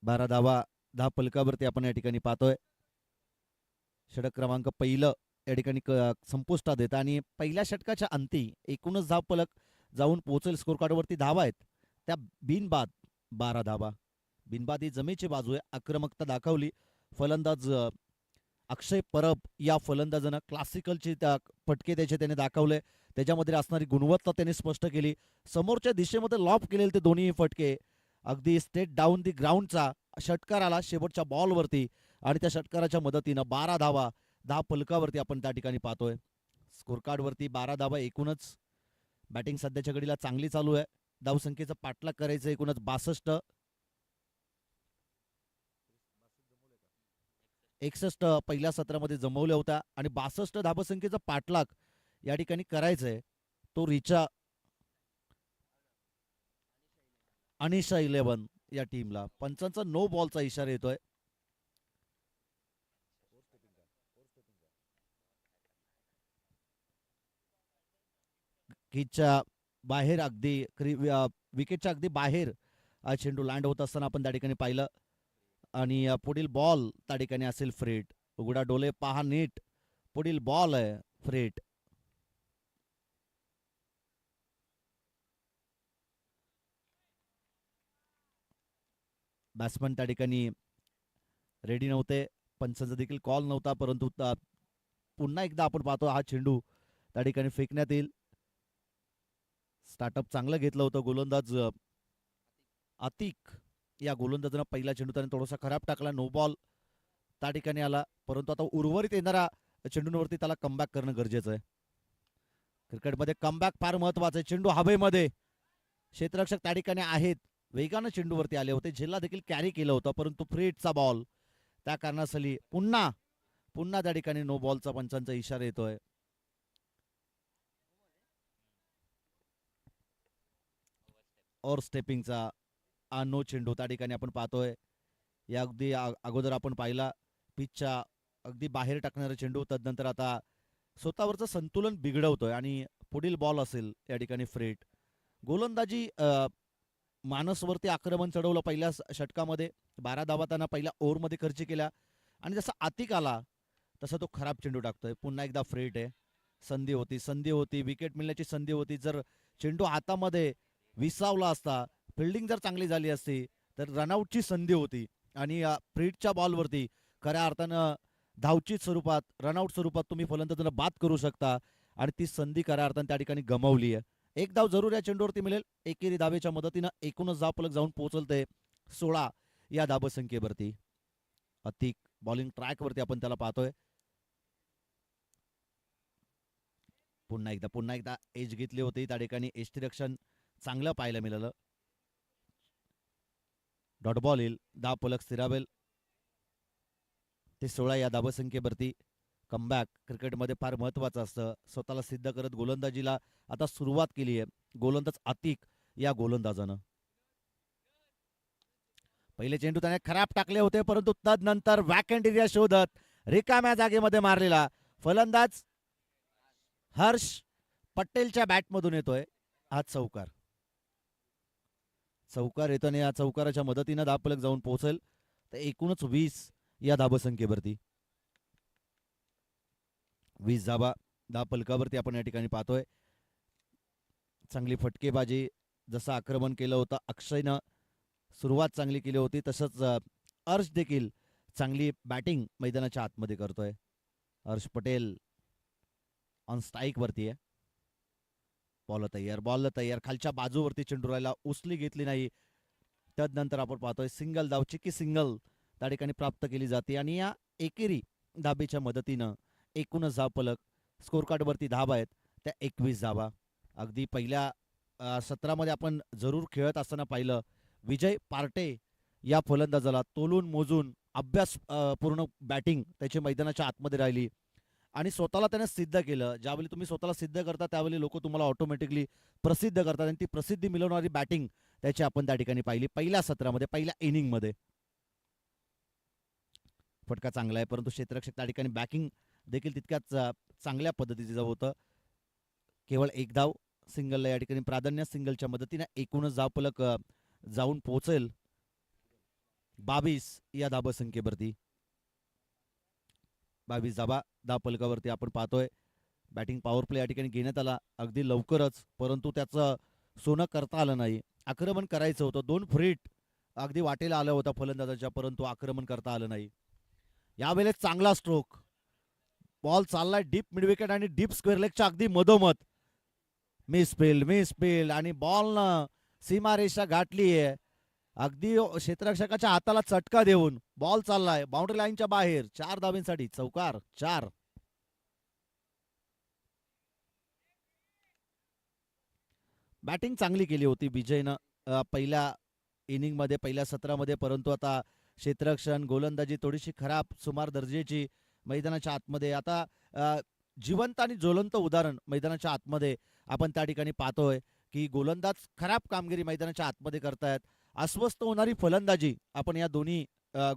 बारा धावा 10 पलकावरती आपण या ठिकाणी पाहतोय. षटक क्रमांक पहिलं या ठिकाणी संपुष्टात येतं आणि पहिल्या षटकाच्या अंती एकूणच धाव पलक जाऊन पोहोचेल स्कोर कार्डवरती धावा आहेत त्या बिनबाद 12 धावा. बिनबाद ही जमेची बाजू आहे. आक्रमकता दाखवली फलंदाज अक्षय परब या फलंदाजानं क्लासिकलची फटके त्याने दाखवले त्याच्यामध्ये असणारी गुणवत्ता त्याने स्पष्ट केली. समोरच्या दिशेमध्ये लॉब केलेले ते दोन्ही फटके अगदी स्ट्रेट डाऊन दी ग्राउंडचा षटकार आला शेवटच्या बॉलवरती आणि त्या षटकाराच्या मदतीनं 12 धावा 10 पलकावरती आपण त्या ठिकाणी पाहतोय. स्कोर कार्डवरती 12 धावा एकूणच. बॅटिंग सध्याच्या घडीला चांगली चालू आहे. धावसंख्येचा पाठलाग करायचं एकूणच 62. 61 पहिल्या सत्रामध्ये जमवल्या होत्या आणि 62 धावसंख्येचा पाठलाग या ठिकाणी करायचंय. तो रिचा अनिशा 11 या टीमला. पंचांचा नो बॉलचा इशारा येतोय. किचच्या बाहेर अगदी विकेटच्या अगदी बाहेर हा चेंडू लँड होत असताना आपण त्या ठिकाणी पाहिलं आणि पुढील बॉल त्या ठिकाणी असेल फ्रेट. उघडा डोले पहा नीट पुढील बॉल आहे फ्रेट. बॅट्समन त्या ठिकाणी रेडी नव्हते. पंचांचा देखील कॉल नव्हता परंतु पुन्हा एकदा आपण पाहतो हा चेंडू त्या ठिकाणी फेकण्यात येईल. स्टार्टअप चांगलं घेतलं होतं गोलंदाज अतिक या गोलंदाजानं पहिला चेंडू त्याने थोडासा खराब टाकला. नो बॉल त्या ठिकाणी आला परंतु आता उर्वरित येणारा चेंडूंवरती त्याला कमबॅक करणं गरजेचं आहे. क्रिकेटमध्ये कमबॅक फार महत्वाचं आहे. चेंडू हवेमध्ये क्षेत्ररक्षक त्या ठिकाणी आहेत वेगानं चेंडूवरती आले होते. झेलला देखील कॅरी केलं होतं परंतु फ्रेटचा बॉल त्या कारणासाठी पुन्हा त्या ठिकाणी नो बॉलचा पंचांचा इशारा येतोय. और स्टेपिंगचा नो चेंडू त्या ठिकाणी आपण पाहतोय. या अगदी अगोदर आपण पाहिला पिचच्या अगदी बाहेर टाकणारा चेंडू तदनंतर आता स्वतःवरचं संतुलन बिघडवतोय आणि पुढील बॉल असेल या ठिकाणी फ्रेट. गोलंदाजी मानसवरती आक्रमण चढवलं पहिल्या षटकामध्ये. 12 धावा त्यांना पहिल्या ओव्हरमध्ये खर्च केल्या आणि जसा आतिक आला तसा तो खराब चेंडू टाकतोय. पुन्हा एकदा फ्रेट आहे. संधी होती विकेट मिळण्याची संधी होती. जर चेंडू हातामध्ये विसावला असता फिल्डिंग जर चांगली झाली असती तर रनआउटची संधी होती आणि फ्रेटच्या बॉलवरती खऱ्या अर्थानं धावची स्वरूपात रनआउट स्वरूपात तुम्ही फलंदाजांना बाद करू शकता आणि ती संधी खऱ्या अर्थानं त्या ठिकाणी गमावली आहे. एक धाव जरूर या चेंडूवरती मिळेल. एकेरी धावेच्या मदतीनं एकूणच धाव फलक जाऊन पोहोचलते 16 या धावसंख्येवरती. अतिक बॉलिंग ट्रॅकवरती आपण त्याला पाहतोय. पुन्हा एकदा एज घेतली होती त्या ठिकाणी. यष्टिरक्षण चांगलं पाहायला मिळालं. डॉट बॉल येईल. धाव फलक स्थिरावेल. ते 16 या धावसंख्येवरती. कमबॅक क्रिकेटमध्ये फार महत्वाचं असतं. स्वतःला सिद्ध करत गोलंदाजीला आता सुरुवात केली आहे गोलंदाज अतिक या गोलंदाजानं. पहिले चेंडू त्याने खराब टाकले होते परंतु तदनंतर वॅकंट एरिया शोधत रिकाम्या जागेमध्ये मारलेला फलंदाज हर्ष पटेलच्या बॅटमधून येतोय हा चौकार येतो आणि या चौकाराच्या मदतीनं धाव फलक जाऊन पोहोचेल तर एकूणच 20 या धाबसंख्येवरती 20 धाबा फलकावरती आपण या ठिकाणी पाहतोय. चांगली फटकेबाजी, जसं आक्रमण केलं होतं अक्षयनं, सुरुवात चांगली केली होती, तसंच हर्ष देखील चांगली बॅटिंग मैदानाच्या आतमध्ये करतोय. हर्ष पटेल ऑन स्ट्राईक वरती आहे. बॉल तयार खालच्या बाजूवरती चेंडू राहिला, उचली घेतली नाही. त्यानंतर आपण पाहतोय सिंगल धाव, चिकी सिंगल त्या ठिकाणी प्राप्त केली जाते आणि या एकेरी धाबेच्या मदतीनं एकूणच धाव फलक स्कोर कार्डवरती धाबा आहेत त्या 21 धाबा. अगदी पहिल्या सत्रामध्ये आपण जरूर खेळत असताना पाहिलं, विजय पार्टे या फलंदाजाला तोलून मोजून अभ्यास पूर्ण बॅटिंग त्याची मैदानाच्या आतमध्ये राहिली आणि स्वतःला त्याने सिद्ध केलं. ज्यावेळी तुम्ही स्वतःला सिद्ध करता त्यावेळी लोक तुम्हाला ऑटोमॅटिकली प्रसिद्ध करतात आणि ती प्रसिद्धी मिळवणारी बॅटिंग त्याची आपण त्या ठिकाणी पाहिली पहिल्या सत्रामध्ये, पहिल्या इनिंगमध्ये. फटका चांगला आहे, परंतु क्षेत्ररक्षक त्या ठिकाणी बॅकिंग देखील तितक्याच चांगल्या पद्धतीचं होतं. केवळ एक धाव सिंगलला या ठिकाणी प्राधान्य, सिंगलच्या मदतीने एकूणच धाव फलक जाऊन पोहोचेल 22 या धाबसंख्येवरती. 22 धाव फलकावरती आपण पाहतोय. बॅटिंग पॉवर प्ले या ठिकाणी घेण्यात आला अगदी लवकरच, परंतु त्याचं सोनं करता आलं नाही. आक्रमण करायचं होतं, 2 फ्रीट अगदी वाटेला आलं होतं फलंदाजाच्या, परंतु आक्रमण करता आलं नाही. यावेळेस चांगला स्ट्रोक, बॉल चाललाय डीप मिडविकेट आणि डीप स्क्वेअर लेगच्या अगदी मधोमध. मिस फील्ड आणि बॉलनं सीमारेषा गाठली आहे. अगदी क्षेत्ररक्षकाच्या हाताला चटका देऊन बॉल चाललाय बाउंड्री लाईनच्या बाहेर. 4 धाब्यांसाठी चौकार 4. बॅटिंग चांगली केली होती विजयनं पहिल्या इनिंगमध्ये, पहिल्या सत्रामध्ये, परंतु आता क्षेत्ररक्षण गोलंदाजी थोडीशी खराब सुमार दर्जाची मैदानाच्या आतमध्ये. आता जिवंत आणि ज्वलंत उदाहरण मैदानाच्या आतमध्ये आपण त्या ठिकाणी पाहतोय की गोलंदाज खराब कामगिरी मैदानाच्या आतमध्ये करतायत. अस्वस्थ होणारी फलंदाजी आपण या दोन्ही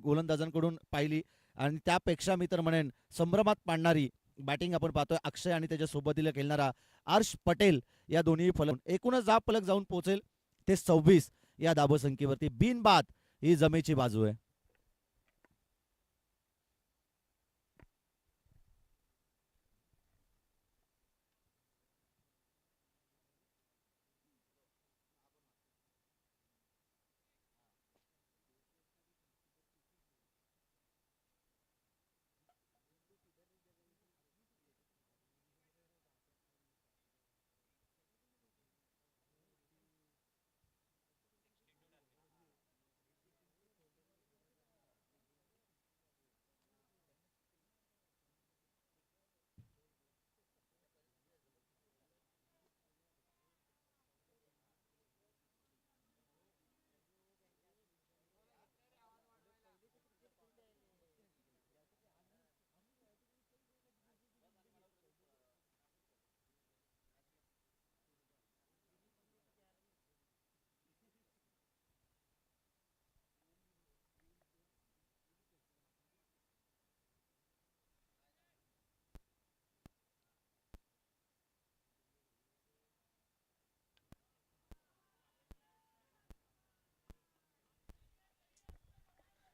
गोलंदाजांकडून पाहिली आणि त्यापेक्षा मी तर म्हणेन संभ्रमात पाडणारी बॅटिंग आपण पाहतोय अक्षय आणि त्याच्या सोबतीला खेळणारा हर्ष पटेल या दोन्ही एकूणच धाव फलक जाऊन पोहोचेल ते 26 या धाबसंख्येवरती. बिनबाद ही जमेची बाजू आहे.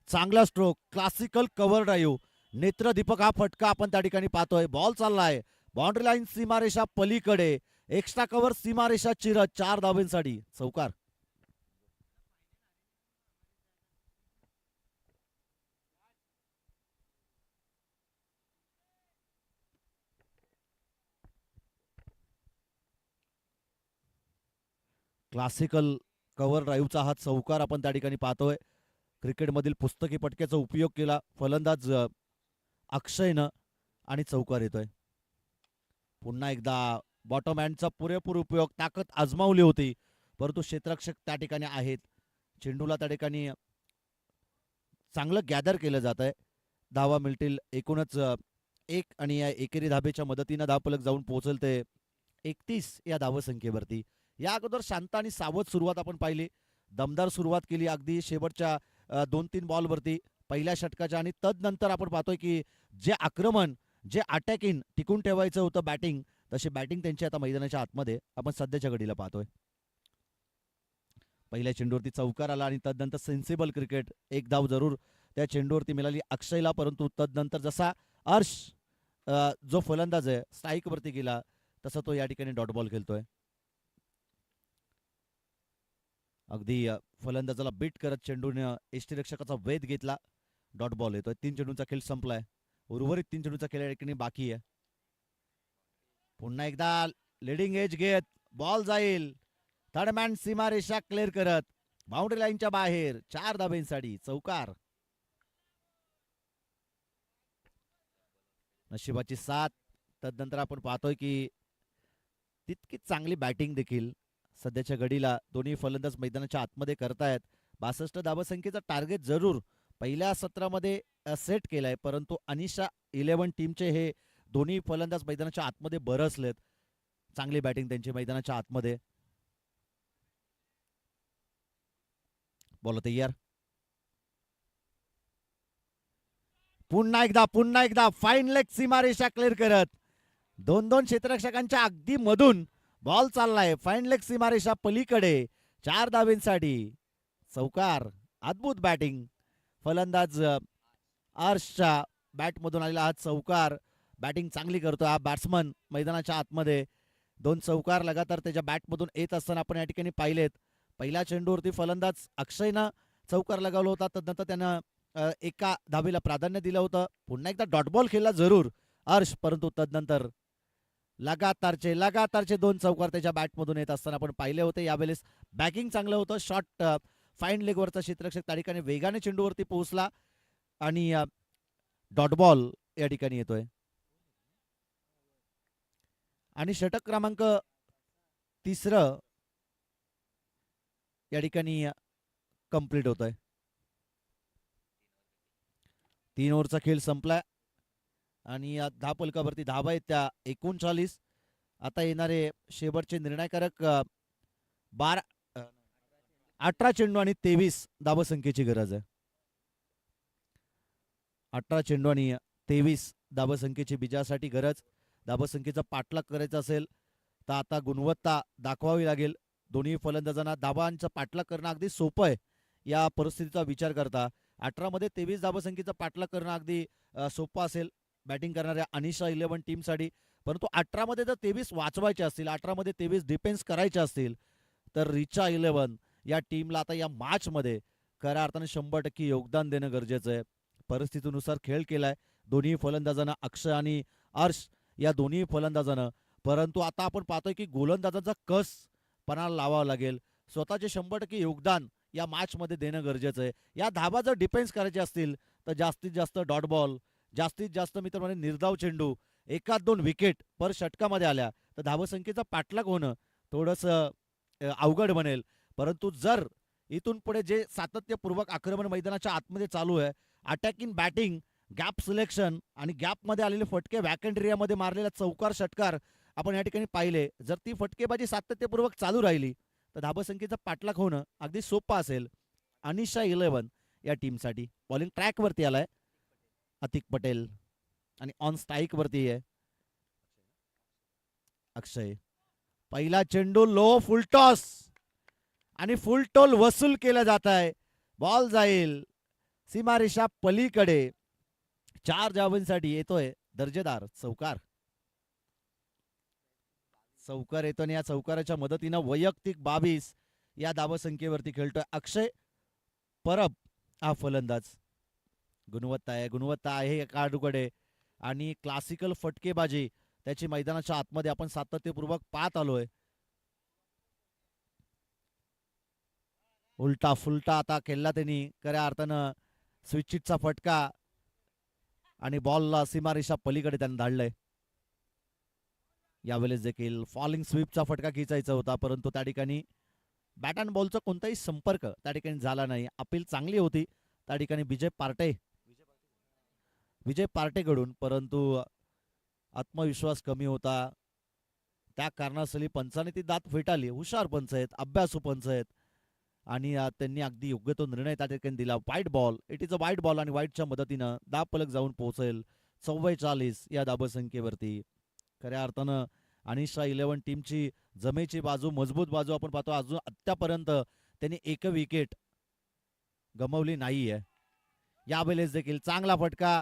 चांगला स्ट्रोक, क्लासिकल कव्हर ड्राईव्ह, नेत्रदीपक हा फटका आपण त्या ठिकाणी पाहतोय. बॉल चाललाय बाउंड्री लाईन सीमारेषा पलीकडे, एक्स्ट्रा कव्हर सीमारेषा चिरत 4 धाब्यांसाठी चौकार. क्लासिकल कव्हर ड्राईव्हचा हा चौकार आपण त्या ठिकाणी पाहतोय. क्रिकेटमधील पुस्तकी पटक्याचा उपयोग केला फलंदाज अक्षयनं आणि चौकार येतोय. पुन्हा एकदा बॉटम हँडचा पुरेपूर उपयोग, ताकद आजमावली होती, परंतु क्षेत्ररक्षक त्या ठिकाणी आहेत. चेंडूला त्या ठिकाणी चांगलं गॅदर केलं जात आहे. धावा मिळतील एकूणच 1 आणि या एकेरी धाबेच्या मदतीनं धावफलक जाऊन पोहोचेल ते 31 या धावसंख्येवरती. या अगोदर शांत आणि सावध सुरुवात आपण पाहिली, दमदार सुरुवात केली अगदी शेवटच्या 2-3 बॉलवरती पहिल्या षटकाच्या, आणि तदनंतर आपण पाहतोय की जे आक्रमण, जे अटॅकिंग टिकून ठेवायचं होतं बॅटिंग, तशी बॅटिंग त्यांची आता मैदानाच्या आतमध्ये आपण सध्याच्या घडीला पाहतोय. पहिल्या चेंडूवरती चौकार आला आणि तदनंतर सेन्सिबल क्रिकेट, एक धाव जरूर त्या चेंडूवरती मिळाली अक्षयला, परंतु तदनंतर जसा अर्श जो फलंदाज आहे स्ट्राईक वरती गेला तसा तो या ठिकाणी डॉट बॉल खेळतोय. अगदी फलंदाजाला बीट करत चेंडूने यष्टीरक्षकाचा वेध घेतला. डॉट बॉल येतोय. 3 चेंडूंचा खेळ संपलाय. उर्वरित 3 चेंडूंचा खेळ या ठिकाणी बाकी आहे. पुन्हा एकदा लिडिंग एज घेत बॉल जाईल. थर्डमॅन सीमारेषा क्लिअर करत बाउंड्री लाईनच्या बाहेर 4 धाब्यांसाठी चौकार. नशिबाची साथ. तदनंतर आपण पाहतोय की तितकी चांगली बॅटिंग देखील सध्याच्या घडीला दोन्ही फलंदाज मैदानाच्या आतमध्ये करतायत. 62 धावसंख्येचा टार्गेट जरूर पहिल्या सत्रामध्ये सेट केलाय, परंतु अनिशा 11 टीमचे हे दोन्ही फलंदाज मैदानाच्या आतमध्ये बरसलेत. चांगली बॅटिंग त्यांची मैदानाच्या आतमध्ये. बॉल तयार. पुन्हा एकदा फाईन लेग सीमारेषा क्लिअर करत 2-2 क्षेत्ररक्षकांच्या अगदी मधून बॉल चाललाय फाईन लेग सीमारेषा पलीकडे 4 धाब्यांसाठी चौकार. अद्भुत बॅटिंग फलंदाज अर्शच्या बॅटमधून आलेला हा चौकार. बॅटिंग चांगली करतो हा बॅट्समन मैदानाच्या आतमध्ये. 2 चौकार लगातार त्याच्या बॅटमधून येत असताना आपण या ठिकाणी पाहिलेत. पहिल्या चेंडूवरती फलंदाज अक्षयनं चौकार लगावला होता, तदनंतर त्यानं एका धाबीला प्राधान्य दिलं होतं. पुन्हा एकदा डॉट बॉल खेळला जरूर अर्श, परंतु तदनंतर लगातारचे 2 चौकार त्याच्या बॅटमधून येत असताना आपण पाहिले होते. यावेळेस बॅकिंग चांगलं होतं. शॉट फाईन लेगवरचा क्षेत्ररक्षक त्या ठिकाणी वेगाने चेंडूवरती पोहोचला आणि डॉट बॉल या ठिकाणी येतोय. आणि षटक क्रमांक 3 या ठिकाणी कंप्लीट होतोय. 3 ओव्हरचा खेळ संपलाय आणि धावफलकावरती धावा आहेत त्या 39. आता येणारे शेवटचे निर्णायकारक 18 चेंडू आणि 23 धावसंख्येची गरज आहे. 18 चेंडू आणि 23 धावसंख्येची विजयासाठी गरज. धावसंख्येचा पाठलाग करायचा असेल तर आता गुणवत्ता दाखवावी लागेल. दोन्ही फलंदाजांना धावांचा पाठलाग करणं अगदी सोपं आहे या परिस्थितीचा विचार करता. 18 मध्ये 23 धावसंख्येचा पाठलाग करणं अगदी सोपं असेल बॅटिंग करणाऱ्या अनिशा 11 टीमसाठी, परंतु 18 मध्ये जर 23 वाचवायचे असतील, 18 मध्ये 23 डिफेन्स करायचे असतील तर रिचा 11 या टीमला आता या मॅचमध्ये खऱ्या अर्थाने 100% योगदान देणं गरजेचं आहे. परिस्थितीनुसार खेळ केलाय दोन्ही फलंदाजांना, अक्षय आणि अर्श या दोन्ही फलंदाजांना, परंतु आता आपण पाहतोय की गोलंदाजांचा कस पणाला लावावा लागेल. स्वतःचे 100% योगदान या मॅचमध्ये देणं गरजेचं आहे. या धावा जर डिफेन्स करायचे असतील तर जास्तीत जास्त डॉट बॉल, जास्तीत जास्त मित्रांनो निर्धाव चेंडू, 1-2 विकेट पर षटकामध्ये आल्या तर धावसंख्येचा पाठलाग होणं थोडंसं अवघड बनेल. परंतु जर इथून पुढे जे सातत्यपूर्वक आक्रमण मैदानाच्या आतमध्ये चालू आहे, अटॅकिंग बॅटिंग, गॅप सिलेक्शन आणि गॅपमध्ये आलेले फटके, वॅकंट एरियामध्ये मारलेला चौकार षटकार आपण या ठिकाणी पाहिले, जर ती फटकेबाजी सातत्यपूर्वक चालू राहिली तर धावसंख्येचा पाठलाग होणं अगदी सोपं असेल अनिशा 11 या टीमसाठी. बॉलिंग ट्रॅकवरती आलाय अतिक पटेल आणि ऑन स्ट्राईक वरती आहे अक्षय. पहिला चेंडू लो, फुल टॉस आणि फुल टोल वसूल केला जात आहे. बॉल जाईल सीमारेषा पलीकडे 4 धावांसाठी येतोय दर्जेदार चौकार. चौकार येतो आणि या चौकाराच्या मदतीनं वैयक्तिक 22 या धावसंख्येवरती खेळतोय अक्षय परब हा फलंदाज. गुणवत्ता आहे काढूकडे आणि क्लासिकल फटकेबाजी त्याची मैदानाच्या आतमध्ये आपण सातत्यपूर्वक पाहत आलोय. उलटा फुलटा आता केला त्यांनी खऱ्या अर्थानं स्विचिटचा फटका आणि बॉलला सीमारेषा पलीकडे त्यानं धाडलंय. यावेळेस देखील फॉलिंग स्वीपचा फटका खेचायचा होता, परंतु त्या ठिकाणी बॅट अँड बॉलचा कोणताही संपर्क त्या ठिकाणी झाला नाही. अपील चांगली होती त्या ठिकाणी विजय पार्टेकडून, परंतु आत्मविश्वास कमी होता. त्या कारणास्तव पंचाने ती दात फेटाळली. हुशार पंच आहेत, अभ्यासू पंच आहेत आणि त्यांनी अगदी योग्य तो निर्णय त्या ठिकाणी दिला. वाईट बॉल, इट इज अ वाईट बॉल आणि वाईटच्या मदतीनं दाब पलक जाऊन पोहोचेल 44 या धावसंख्येवरती. खऱ्या अर्थानं अनिशा 11 टीमची जमेची बाजू, मजबूत बाजू आपण पाहतो. अजून आत्तापर्यंत त्यांनी एक विकेट गमावली नाहीये. यावेळेस देखील चांगला फटका.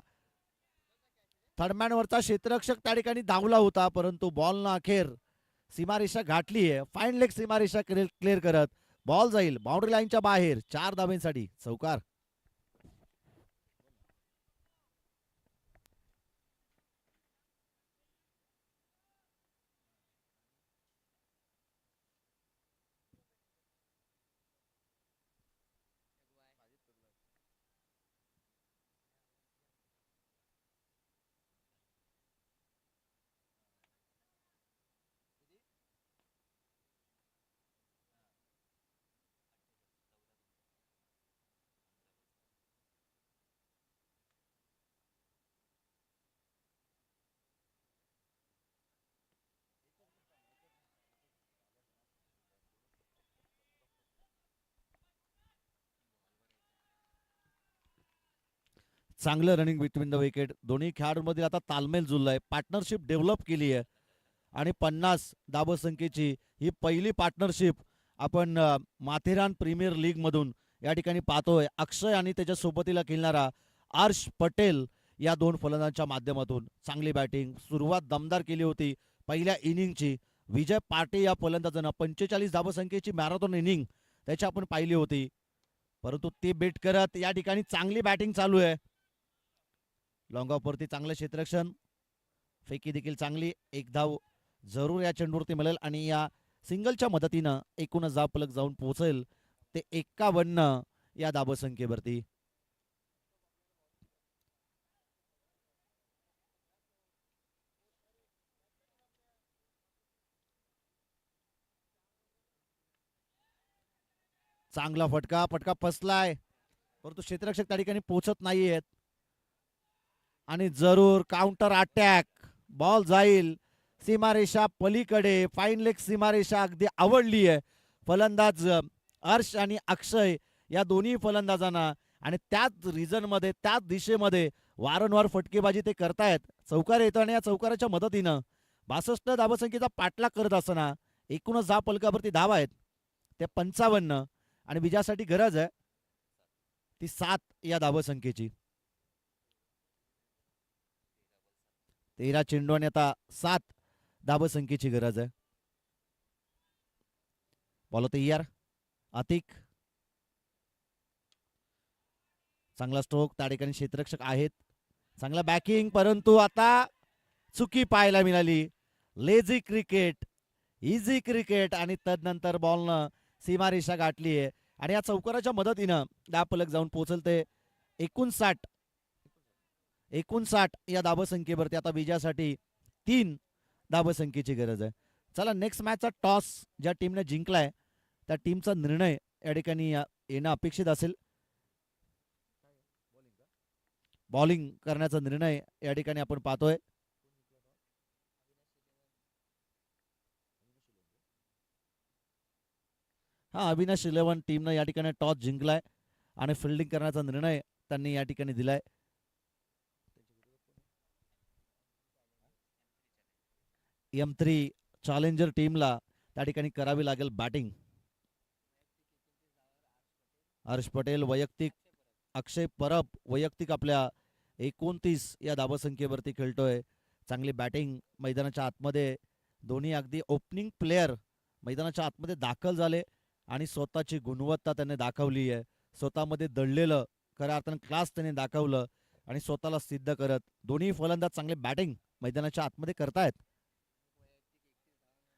थर्डमॅनवरचा क्षेत्ररक्षक त्या ठिकाणी धावला होता, परंतु बॉलनं अखेर सीमारेषा गाठली आहे. फाईन लेग सीमारेषा क्लिअर करत बॉल जाईल बाउंड्री लाईनच्या बाहेर. 4 धाब्यांसाठी चौकार. चांगलं रनिंग बिटवीन द विकेट. दोन्ही खेळाडूंमध्ये आता तालमेल जुळलाय, पार्टनरशिप डेव्हलप केली आहे आणि 50 धावसंख्येची ही पहिली पार्टनरशिप आपण माथेरान प्रीमियर लीग मधून या ठिकाणी पाहतोय. अक्षय आणि त्याच्या सोबतीला खेळणारा अर्श पटेल या दोन फलंदाजांच्या माध्यमातून चांगली बॅटिंग. सुरुवात दमदार केली होती पहिल्या इनिंगची. विजय पाटे या फलंदाजानं 45 धावसंख्येची मॅरेथॉन इनिंग त्याची आपण पाहिली होती, परंतु ते बेट करत या ठिकाणी चांगली बॅटिंग चालू आहे. लॉंग ऑफ वरती चांगलं क्षेत्ररक्षण, फेकी देखील चांगली. एक धाव जरूर या चेंडूवरती मिळेल आणि या सिंगलच्या मदतीनं एकूणच धाव फलक जाऊन पोहोचेल ते 51 या धावसंख्येवरती. चांगला फटका, फटका फसलाय परंतु क्षेत्ररक्षक त्या ठिकाणी पोहोचत नाहीयेत आणि जरूर काउंटर अटॅक. बॉल जाईल सीमारेषा पलीकडे. फाईन लेग सीमारेषा अगदी आवडली आहे फलंदाज अर्श आणि अक्षय या दोन्ही फलंदाजांना आणि त्याच रिजनमध्ये त्याच दिशेमध्ये वारंवार फटकेबाजी ते करतायत. चौकार येतो आणि या चौकाराच्या मदतीनं 62 धावसंख्येचा पाठलाग करत असताना एकूणच 10 फलकावरती धावा आहेत ते 55 आणि विजयासाठी गरज आहे ती 7 या धावसंख्येची. 13 चेंडू आणि आता 7 धावसंख्येची गरज आहे. बॉल तयार. अतिक चांगला स्ट्रोक, त्या ठिकाणी क्षेत्ररक्षक आहेत. चांगला बॅकिंग परंतु आता चुकी पाहायला मिळाली. लेझी क्रिकेट, इझी क्रिकेट आणि तदनंतर बॉलनं सीमारेषा गाठली आहे आणि या चौकाराच्या मदतीनं दहा फलक जाऊन पोहोचल ते 59 या धावसंख्येवरती. आता विजयासाठी 3 धावसंख्येची गरज आहे. चला नेक्स्ट मॅचचा टॉस ज्या टीमने जिंकलाय त्या टीमचा निर्णय या ठिकाणी येणं अपेक्षित असेल. बॉलिंग करण्याचा निर्णय या ठिकाणी आपण पाहतोय. अविनाश 11 टीमनं या ठिकाणी टॉस जिंकलाय आणि फिल्डिंग करण्याचा निर्णय त्यांनी या ठिकाणी दिलाय. M3 चॅलेंजर टीमला त्या ठिकाणी करावी लागेल बॅटिंग. हर्ष पटेल वैयक्तिक, अक्षय परब वैयक्तिक आपल्या 29 या धावसंख्येवरती खेळतोय. चांगली बॅटिंग मैदानाच्या आतमध्ये. दोन्ही अगदी ओपनिंग प्लेयर मैदानाच्या आतमध्ये दाखल झाले आणि स्वतःची गुणवत्ता त्यांनी दाखवली आहे. स्वतःमध्ये दडलेलं खऱ्या अर्थानं क्लास त्यांनी दाखवलं आणि स्वतःला सिद्ध करत दोन्ही फलंदाज चांगले बॅटिंग मैदानाच्या आतमध्ये करतायत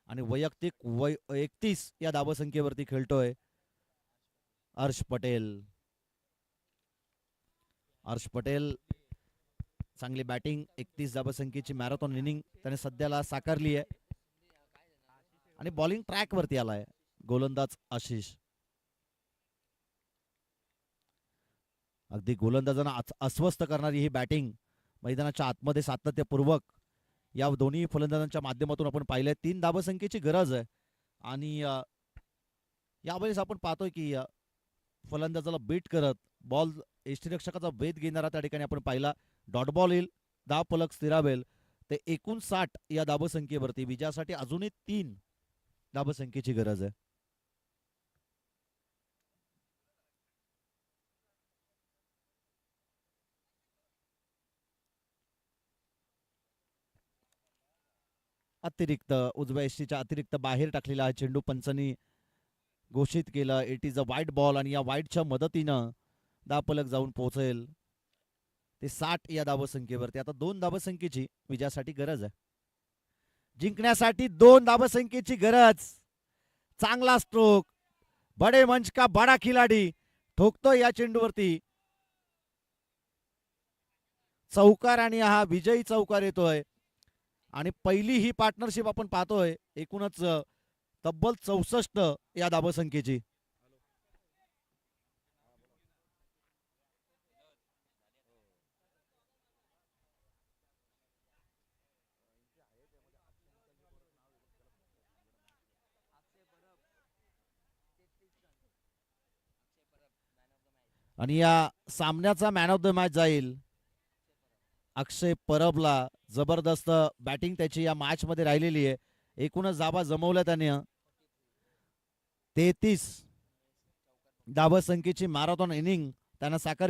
आणि वैयक्तिक 31 या धावसंख्येवरती खेळतोय हर्ष पटेल. हर्ष पटेल चांगली बॅटिंग, 31 धावसंख्येची मॅरेथॉन इनिंग त्याने सध्याला साकारली आहे आणि बॉलिंग ट्रॅक वरती आलाय गोलंदाज आशिष. अगदी गोलंदाजांना अस्वस्थ करणारी ही बॅटिंग मैदानाच्या आतमध्ये सातत्यपूर्वक या दोन्ही फलंदाजांच्या माध्यमातून आपण पाहिलंय. 3 धावसंख्येची गरज आहे आणि यावेळेस आपण पाहतोय की फलंदाजाला बीट करत बॉल यष्टीरक्षकाचा वेध घेणारा त्या ठिकाणी आपण पाहिला. डॉट बॉल येईल, 10 फलक स्थिरावेल ते 59 या धावसंख्येवरती. विजयासाठी अजूनही 3 धावसंख्येची गरज आहे. अतिरिक्त उजव्या यष्टीच्या अतिरिक्त बाहेर टाकलेला हा चेंडू पंचांनी घोषित केलं. इट इज अ वाईट बॉल आणि या वाईटच्या मदतीनं धावफलक जाऊन पोहोचेल ते 60 या धावसंख्येवरती. आता 2 धावसंख्येची विजयासाठी गरज आहे, जिंकण्यासाठी 2 धावसंख्येची गरज. चांगला स्ट्रोक, बडे मंच का बडा खिलाडी ठोकतोय या चेंडूवरती चौकार आणि हा विजयी चौकार येतोय. आणि पहिली ही पार्टनरशिप आपण पाहतोय एकूणच तब्बल 64 या धावसंख्येची. आणि या सामन्याचा मॅन ऑफ द मॅच जाईल अक्षय परबला. जबरदस्त बॅटिंग त्याची या मॅच मध्ये राहिलेली आहे. एकूणच धावा जमवल्या त्याने. 33 धावसंख्येची मॅरेथॉन इनिंग त्यानं साकार